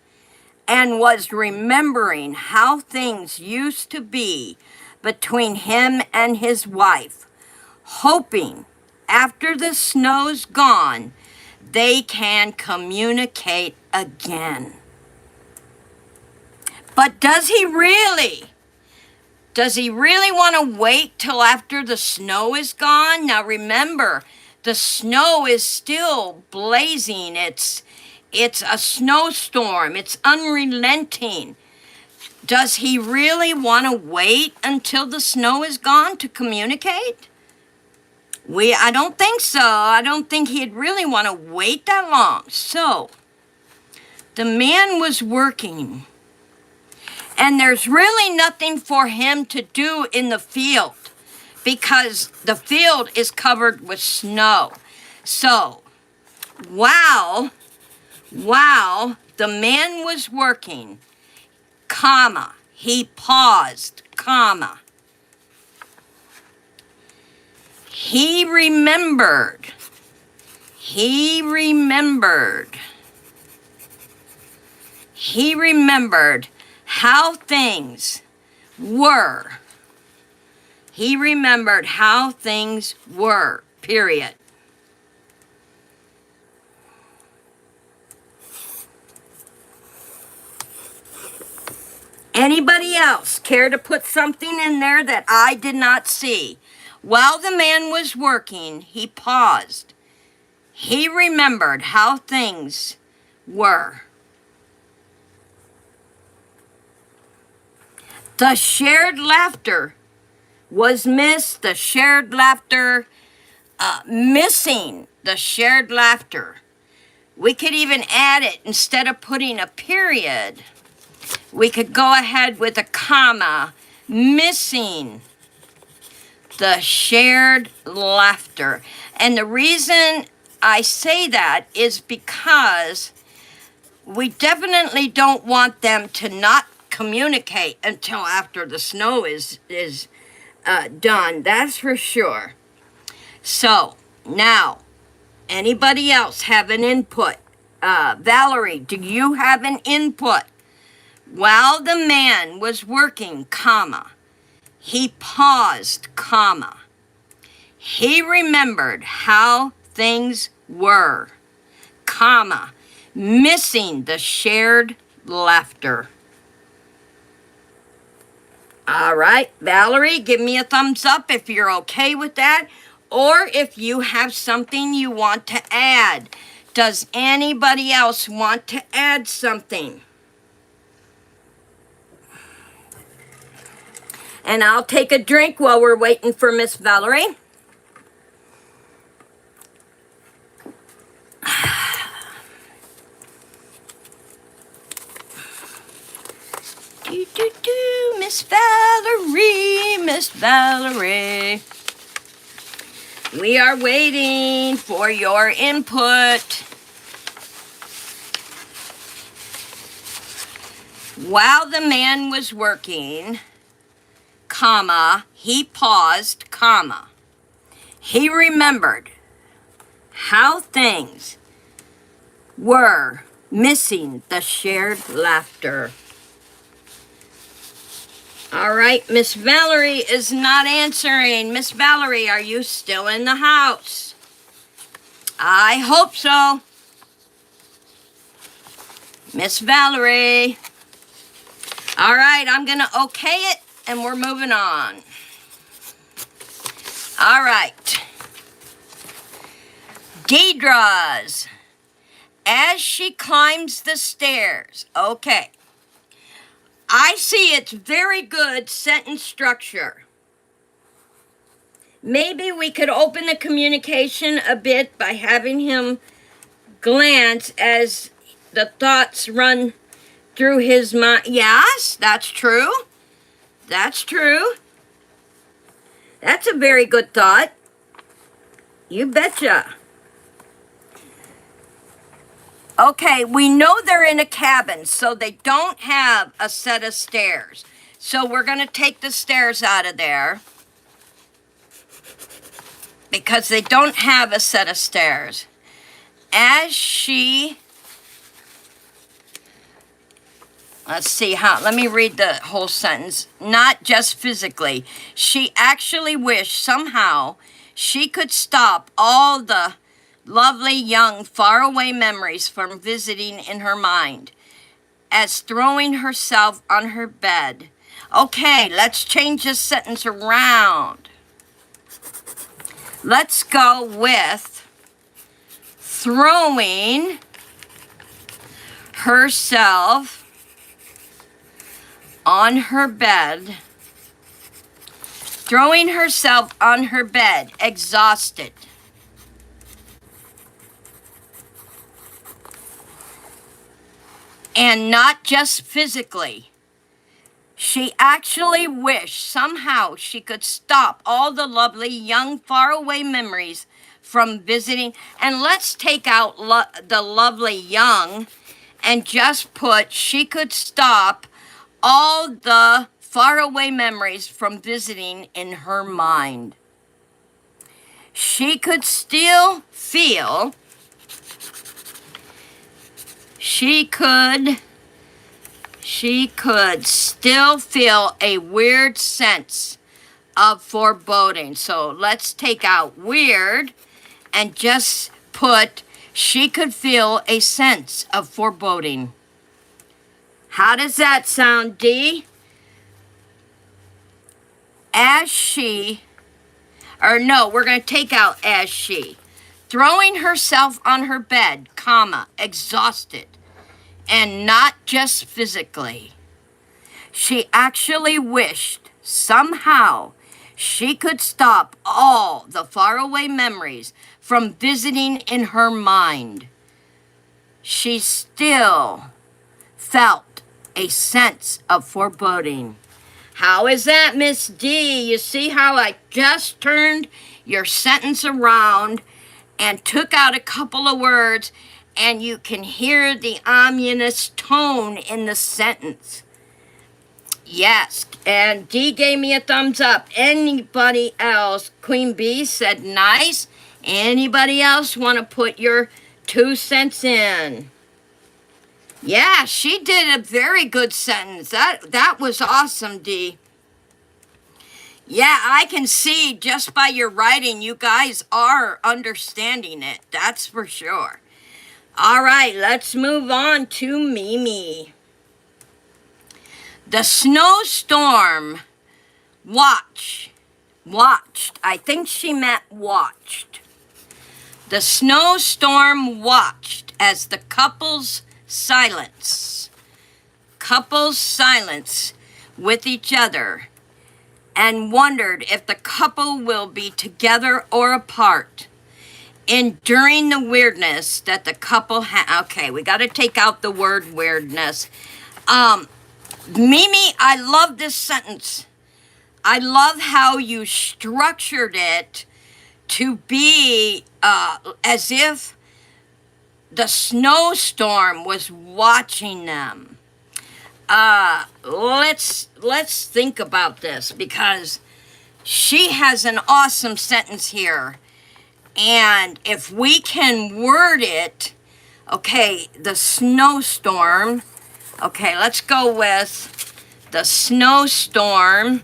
and was remembering how things used to be between him and his wife, hoping after the snow's gone, they can communicate again. But does he really? Does he really want to wait till after the snow is gone? Now remember, the snow is still blazing. It's a snowstorm. It's unrelenting. Does he really want to wait until the snow is gone to communicate? I don't think so. I don't think he'd really want to wait that long. So, the man was working. And there's really nothing for him to do in the field because the field is covered with snow. So, while the man was working, comma, he paused, comma. He remembered how things were. He remembered how things were, period. Anybody else care to put something in there that I did not see? While the man was working, he paused. He remembered how things were. The shared laughter was missed. The shared laughter, missing the shared laughter. We could even add it instead of putting a period. We could go ahead with a comma, missing the shared laughter. And the reason I say that is because we definitely don't want them to not communicate until after the snow is done. That's for sure. So, now, anybody else have an input? Valerie, do you have an input? While the man was working, comma, he paused, comma. He remembered how things were, comma, missing the shared laughter. All right, Valerie, give me a thumbs up if you're okay with that, or if you have something you want to add. Does anybody else want to add something? And I'll take a drink while we're waiting for Miss Valerie. Miss Valerie, Miss Valerie. We are waiting for your input. While the man was working, comma, he paused, comma. He remembered how things were, missing the shared laughter. All right, Miss Valerie is not answering. Miss Valerie, are you still in the house? I hope so. Miss Valerie. All right, I'm going to okay it, and we're moving on. All right. Deidre's. As she climbs the stairs. Okay. I see it's very good sentence structure. Maybe we could open the communication a bit by having him glance as the thoughts run through his mind. Yes, that's true. That's true. That's a very good thought. You betcha. Okay, we know they're in a cabin, so they don't have a set of stairs. So we're going to take the stairs out of there because they don't have a set of stairs. As she... Let's see how... Let me read the whole sentence. Not just physically. She actually wished somehow she could stop all the lovely, young, faraway memories from visiting in her mind, as throwing herself on her bed. Okay, let's change this sentence around. Let's go with throwing herself on her bed. Throwing herself on her bed, exhausted. And not just physically. She actually wished somehow she could stop all the lovely, young, faraway memories from visiting. And let's take out the lovely, young and just put she could stop all the faraway memories from visiting in her mind. She could still feel, she could still feel a weird sense of foreboding. So let's take out weird and just put she could feel a sense of foreboding. How does that sound, Dee? As she, or no, we're going to take out as she. Throwing herself on her bed, comma, exhausted, and not just physically. She actually wished somehow she could stop all the faraway memories from visiting in her mind. She still felt a sense of foreboding. How is that, Miss D? You see how I just turned your sentence around and took out a couple of words, and you can hear the ominous tone in the sentence. Yes, and D gave me a thumbs up. Anybody else? Queen Bee said nice. Anybody else want to put your 2 cents in? Yeah, she did a very good sentence. That was awesome, Dee. Yeah, I can see just by your writing, you guys are understanding it. That's for sure. All right, let's move on to Mimi. The snowstorm watched. I think she meant watched. The snowstorm watched as the couples silence with each other, and wondered if the couple will be together or apart, enduring the weirdness that the couple had. Okay, we got to take out the word weirdness. Mimi, I love this sentence. I love how you structured it to be as if the snowstorm was watching them. Let's think about this, because she has an awesome sentence here. And if we can word it, okay, the snowstorm. Okay, let's go with the snowstorm.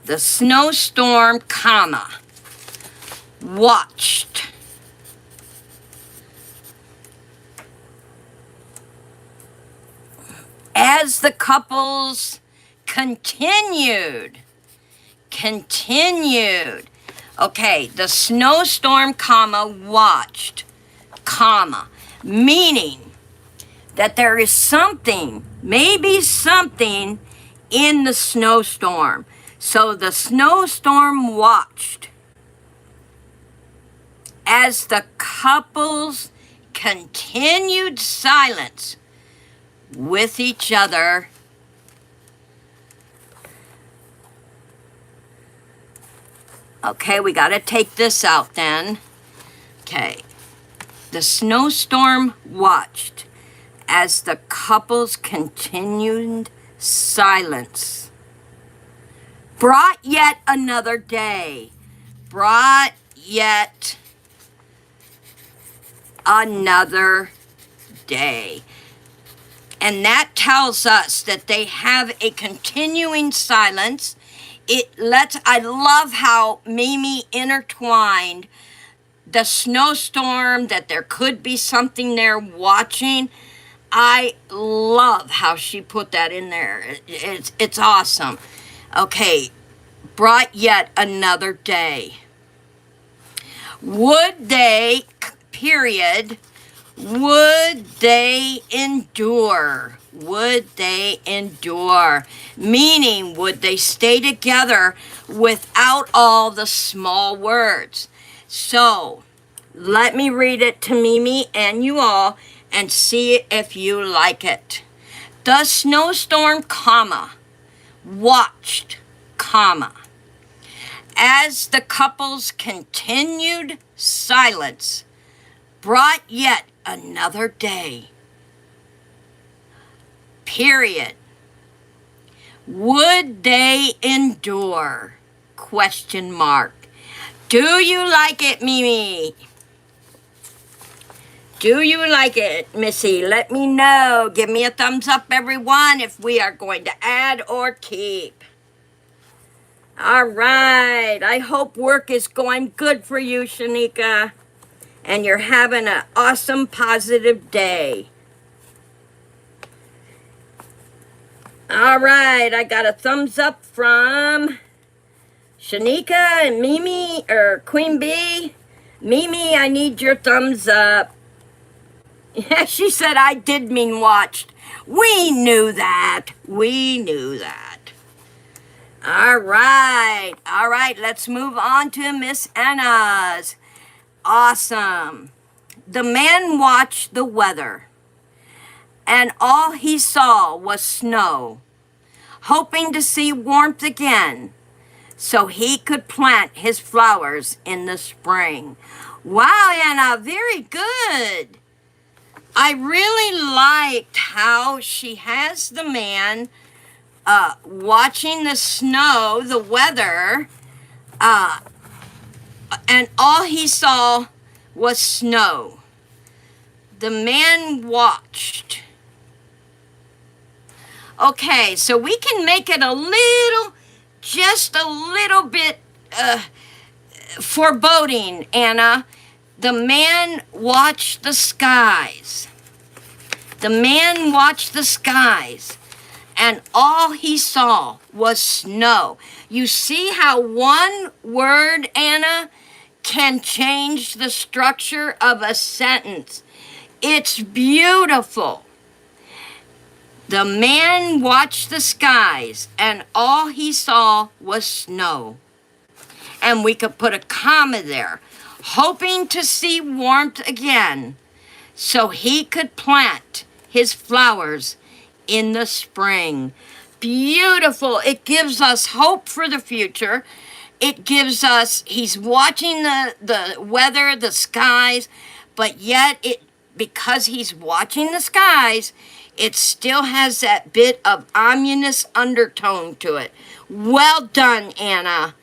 The snowstorm, comma, watched. As the couples continued. Okay, the snowstorm, comma, watched, comma, meaning that there is something, maybe something in the snowstorm. So the snowstorm watched as the couples continued silence with each other. Okay, we got to take this out then. Okay. The snowstorm watched as the couples continued silence. Brought yet another day. Brought yet another day. And that tells us that they have a continuing silence, I love how Mimi intertwined the snowstorm, that there could be something there watching. I love how she put that in there. It's awesome. Okay, brought yet another day. Would they, period, would they endure? Would they endure? Meaning, would they stay together without all the small words? So, let me read it to Mimi and you all and see if you like it. The snowstorm, comma, watched, comma, as the couple's continued silence brought yet another day. Period. Would they endure? Question mark. Do you like it, Mimi? Do you like it, Missy? Let me know. Give me a thumbs up, everyone, if we are going to add or keep. All right. I hope work is going good for you, Shanika. And you're having an awesome, positive day. All right. I got a thumbs up from Shanika and Mimi, or Queen Bee. Mimi, I need your thumbs up. Yeah, she said I did mean watched. We knew that. We knew that. All right. All right, let's move on to Miss Anna's. Awesome. The man watched the weather, and all he saw was snow, hoping to see warmth again so he could plant his flowers in the spring. Wow, Anna, very good. I really liked how she has the man watching the snow, the weather, and all he saw was snow. The man watched. Okay, so we can make it a little, just a little bit foreboding, Anna. The man watched the skies. The man watched the skies, and all he saw was snow. You see how one word, Anna, can change the structure of a sentence. It's beautiful. The man watched the skies, and all he saw was snow. And we could put a comma there, hoping to see warmth again so he could plant his flowers in the spring. Beautiful. It gives us hope for the future. It gives us, he's watching the weather, the skies, but yet because he's watching the skies, it still has that bit of ominous undertone to it. Well done, Anna.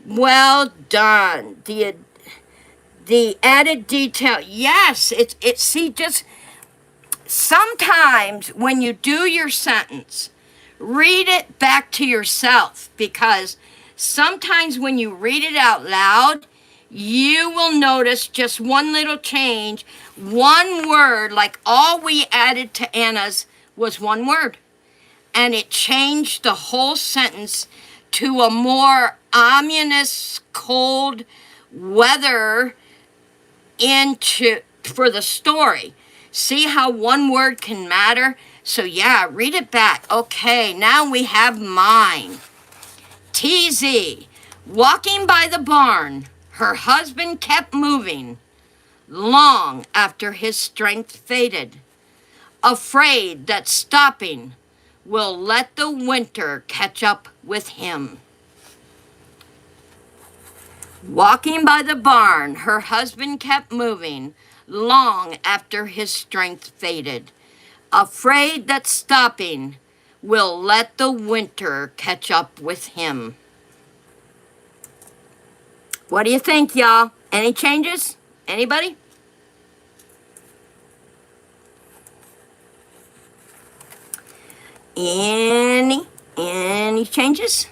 Well done. The added detail. Yes, see, just sometimes when you do your sentence, read it back to yourself, because sometimes when you read it out loud, you will notice just one little change, one word, like all we added to Anna's was one word. And it changed the whole sentence to a more ominous, cold weather for the story. See how one word can matter? So yeah, read it back. Okay, now we have mine. TZ, walking by the barn, her husband kept moving long after his strength faded, afraid that stopping will let the winter catch up with him. Walking by the barn, her husband kept moving long after his strength faded, afraid that stopping will let the winter catch up with him. What do you think, y'all? Any changes? Anybody? Any changes?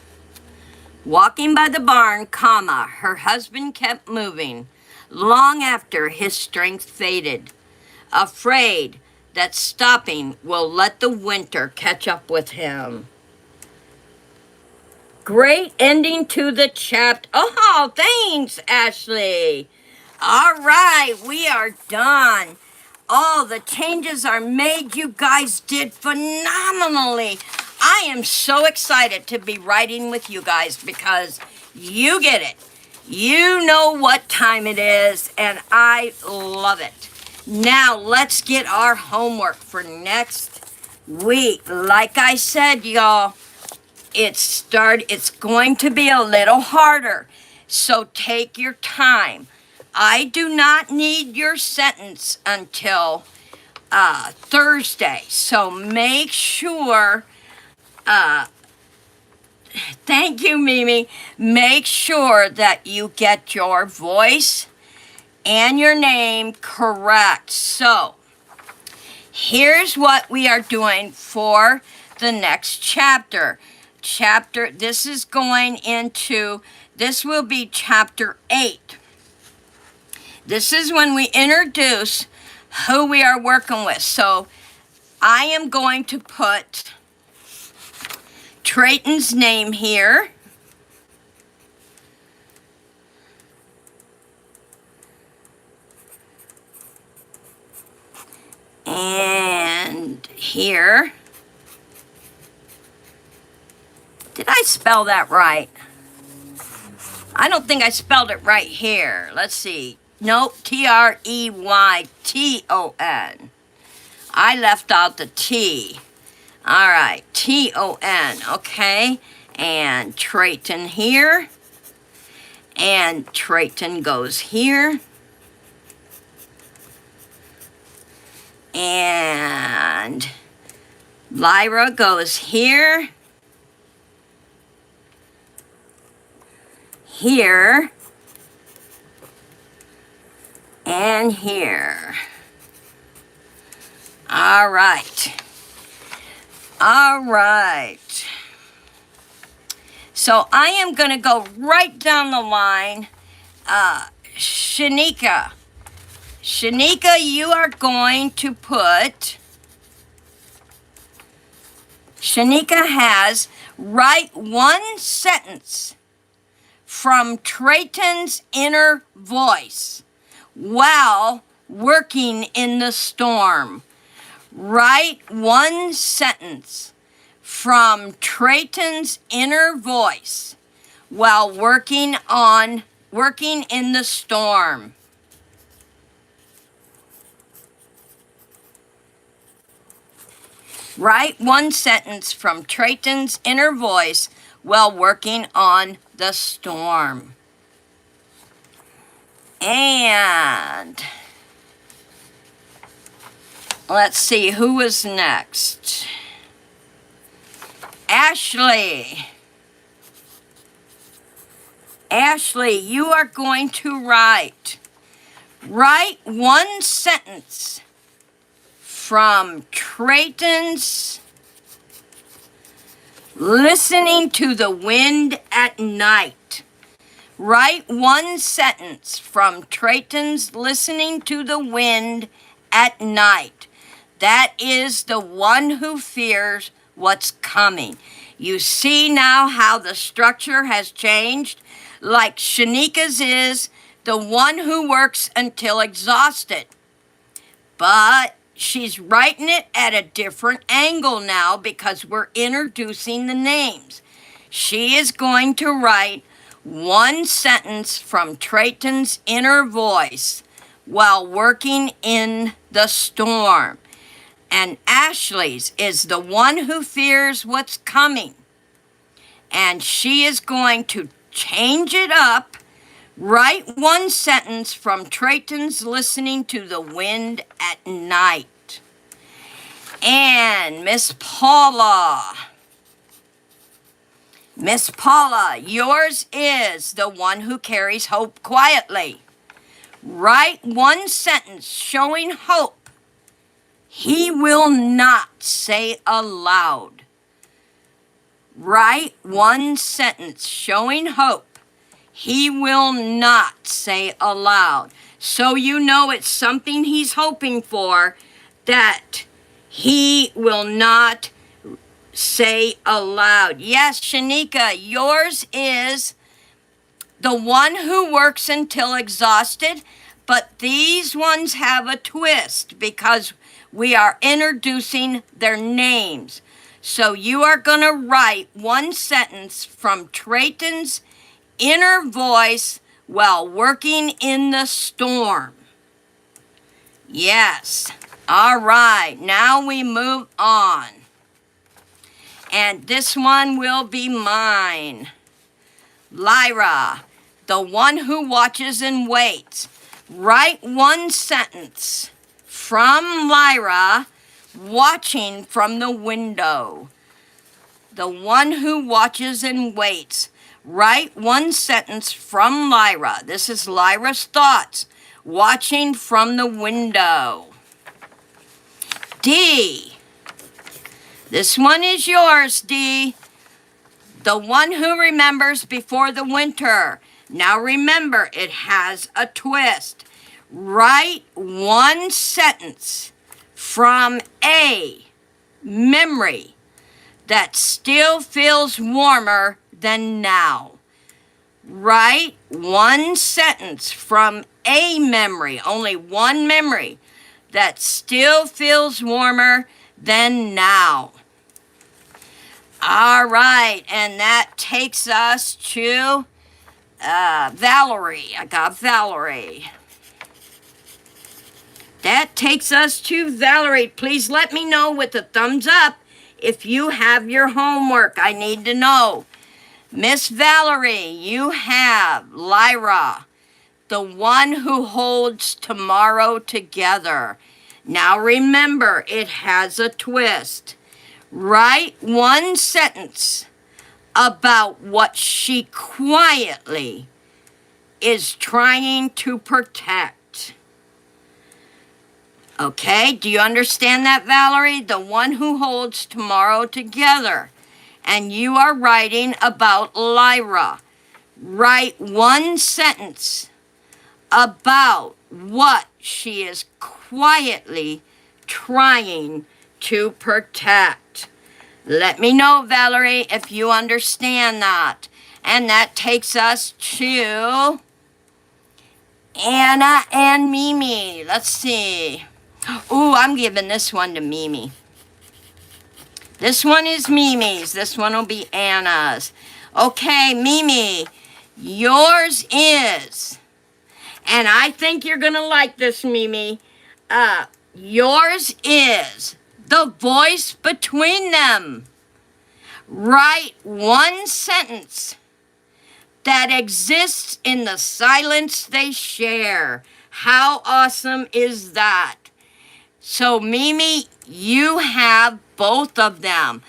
Walking by the barn, comma, her husband kept moving, long after his strength faded, afraid that stopping will let the winter catch up with him. Great ending to the chapter. Oh, thanks, Ashley. All right, we are done. All the changes are made. You guys did phenomenally. I am so excited to be writing with you guys because you get it. You know what time it is, and I love it. Now, let's get our homework for next week. Like I said, y'all, it's going to be a little harder, so take your time. I do not need your sentence until Thursday, so make sure, thank you, Mimi, make sure that you get your voice and your name correct. So here's what we are doing for the next chapter. This is going into, this will be chapter 8. This is when we introduce who we are working with. So I am going to put Trayton's name here. And here. Did I spell that right? I don't think I spelled it right here. Let's see. Nope, Treyton. I left out the T. All right, Ton, okay. And Trayton here. And Trayton goes here. And Lyra goes here. Here. And here. All right. All right. So I am going to go right down the line. Shanika. Shanika, you are going to put... Shanika has write one sentence from Trayton's inner voice while working in the storm. Write one sentence from Trayton's inner voice while working in the storm. Write one sentence from Trayton's inner voice while working on the storm. And let's see, who is next? Ashley. Ashley, you are going to write one sentence from Trayton's listening to the wind at night. Write one sentence from Trayton's listening to the wind at night. That is the one who fears what's coming. You see now how the structure has changed? Like Shanika's is the one who works until exhausted. But she's writing it at a different angle now because we're introducing the names. She is going to write one sentence from Trayton's inner voice while working in the storm. And Ashley's is the one who fears what's coming. And she is going to change it up. Write one sentence from Trayton's listening to the wind at night. And Miss Paula. Miss Paula, yours is the one who carries hope quietly. Write one sentence showing hope he will not say aloud. Write one sentence showing hope he will not say aloud. So you know it's something he's hoping for that he will not say aloud. Yes, Shanika, yours is the one who works until exhausted, but these ones have a twist because we are introducing their names. So you are going to write one sentence from Trayton's inner voice while working in the storm. Yes. All right. Now we move on. And this one will be mine. Lyra, the one who watches and waits. Write one sentence from Lyra watching from the window. The one who watches and waits. Write one sentence from Lyra. This is Lyra's thoughts. Watching from the window. D. This one is yours, D. The one who remembers before the winter. Now remember, it has a twist. Write one sentence from a memory that still feels warmer than now. Write one sentence from a memory, only one memory, that still feels warmer than now. All right, and that takes us to Valerie. I got Valerie. That takes us to Valerie. Please let me know with a thumbs up if you have your homework. I need to know. Miss Valerie, you have Lyra, the one who holds tomorrow together. Now remember, it has a twist. Write one sentence about what she quietly is trying to protect. Okay, do you understand that, Valerie? The one who holds tomorrow together. And you are writing about Lyra. Write one sentence about what she is quietly trying to protect. Let me know, Valerie, if you understand that. And that takes us to Anna and Mimi. Let's see. Ooh, I'm giving this one to Mimi. This one is Mimi's. This one will be Anna's. Okay, Mimi, yours is, and I think you're going to like this, Mimi. Yours is the voice between them. Write one sentence that exists in the silence they share. How awesome is that? So, Mimi, you have both of them.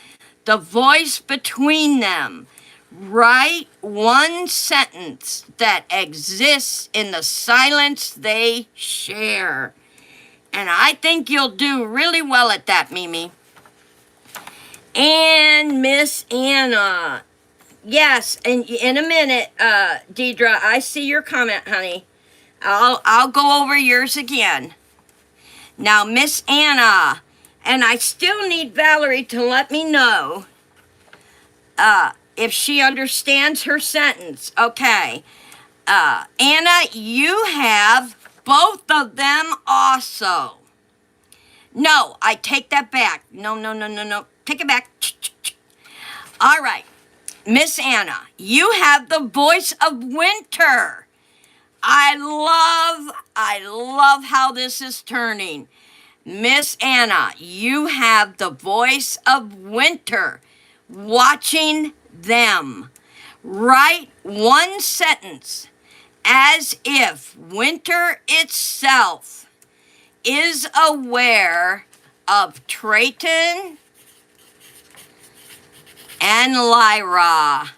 The voice between them. Write one sentence that exists in the silence they share. And I think you'll do really well at that, Mimi. And Miss Anna. Yes, and in a minute, Deidre, I see your comment, honey. I'll go over yours again. Now, Miss Anna, and I still need Valerie to let me know if she understands her sentence. Okay. Anna, you have both of them also. No, I take that back. No. Take it back. All right. Miss Anna, you have the voice of winter. I love how this is turning. Miss Anna, you have the voice of winter. Watching them. Write one sentence as if winter itself is aware of Trayton and Lyra.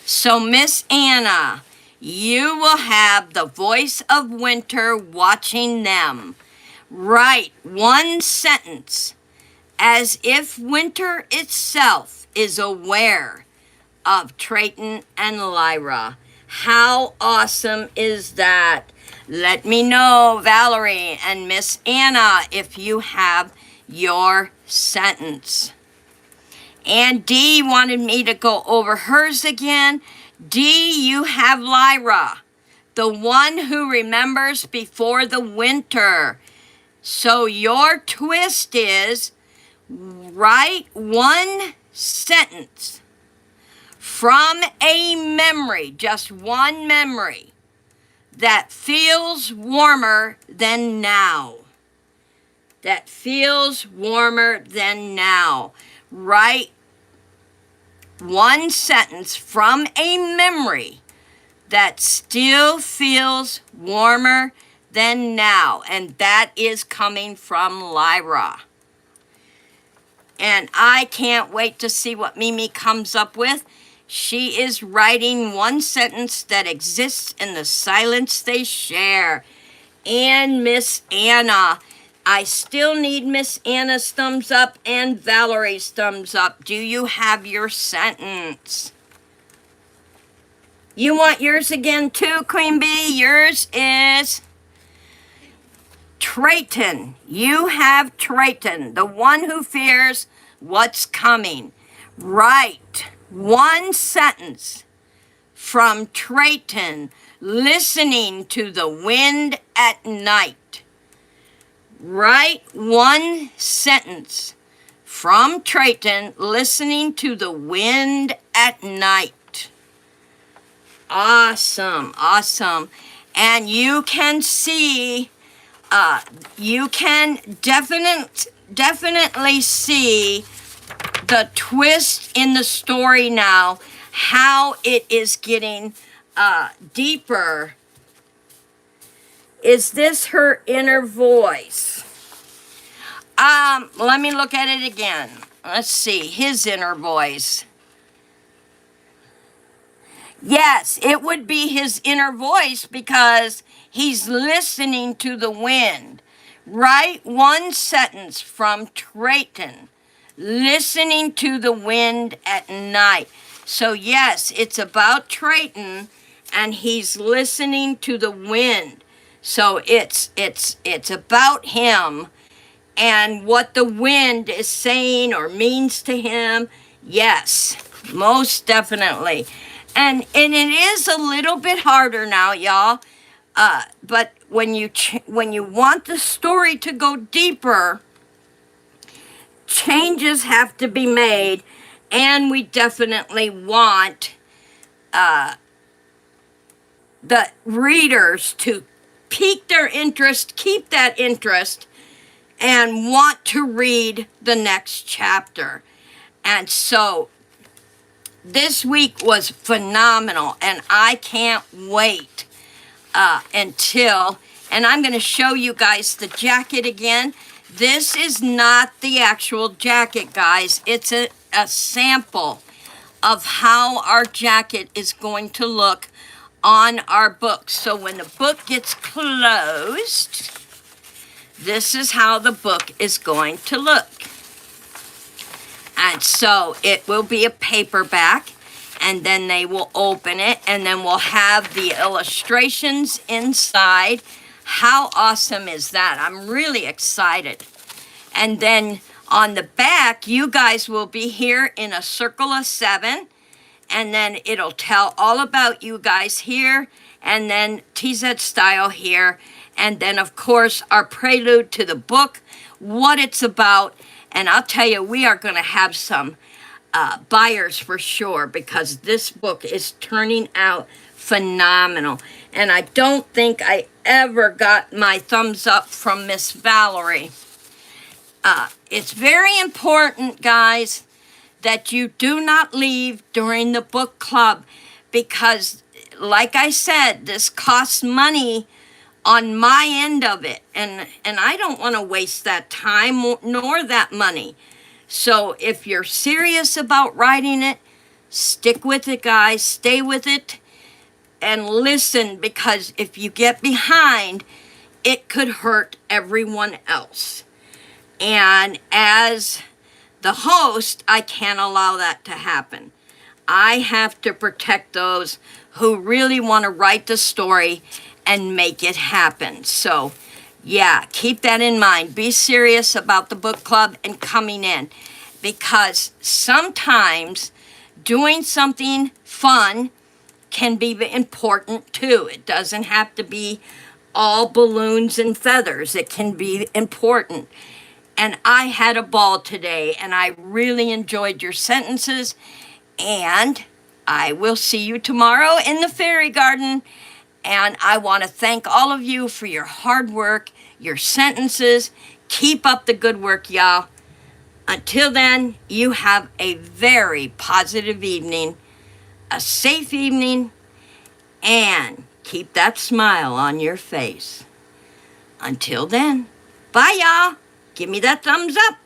So, Miss Anna, you will have the voice of winter watching them. Write one sentence as if winter itself is aware of Trayton and Lyra. How awesome is that? Let me know, Valerie and Miss Anna, if you have your sentence. And Dee wanted me to go over hers again. Dee, you have Lyra, the one who remembers before the winter. So your twist is write one sentence from a memory, just one memory, that feels warmer than now. That feels warmer than now. Write one sentence from a memory that still feels warmer than now. And that is coming from Lyra. And I can't wait to see what Mimi comes up with. She is writing one sentence that exists in the silence they share. And Miss Anna, I still need Miss Anna's thumbs up and Valerie's thumbs up. Do you have your sentence? You want yours again too, Queen Bee? Yours is Trayton. You have Trayton, the one who fears what's coming. Write one sentence from Trayton, listening to the wind at night. Write one sentence from Trayton, listening to the wind at night. Awesome, awesome. And you can see, you can definitely see the twist in the story now, how it is getting deeper. Is this her inner voice? Let me look at it again. Let's see, his inner voice. Yes, it would be his inner voice because he's listening to the wind. Write one sentence from Trayton, listening to the wind at night. So yes, it's about Trayton and he's listening to the wind. So it's about him and what the wind is saying or means to him. Yes, most definitely. And it is a little bit harder now, y'all. But when you want the story to go deeper, changes have to be made, and we definitely want the readers to pique their interest, keep that interest, and want to read the next chapter. And so this week was phenomenal, and I can't wait until, and I'm going to show you guys the jacket again. This is not the actual jacket, guys. It's a sample of how our jacket is going to look on our book. So when the book gets closed, this is how the book is going to look. And so it will be a paperback, and then they will open it, and then we'll have the illustrations inside. How awesome is that? I'm really excited. And then on the back, you guys will be here in a circle of 7, and then it'll tell all about you guys here, and then TZED Style here, and then of course our prelude to the book, what it's about. And I'll tell you, we are going to have some buyers for sure, because this book is turning out phenomenal. And I don't think I ever got my thumbs up from Miss Valerie. It's very important, guys, that you do not leave during the book club, because like I said, this costs money on my end of it, and I don't want to waste that time nor that money. So if you're serious about writing it, stick with it, guys. Stay with it and listen, because if you get behind, it could hurt everyone else. And as the host, I can't allow that to happen. I have to protect those who really want to write the story and make it happen. So, yeah, keep that in mind. Be serious about the book club and coming in, because sometimes doing something fun can be important too. It doesn't have to be all balloons and feathers. It can be important. And I had a ball today, and I really enjoyed your sentences. And I will see you tomorrow in the fairy garden. And I want to thank all of you for your hard work, your sentences. Keep up the good work, y'all. Until then, you have a very positive evening, a safe evening, and keep that smile on your face. Until then, bye, y'all. Give me that thumbs up.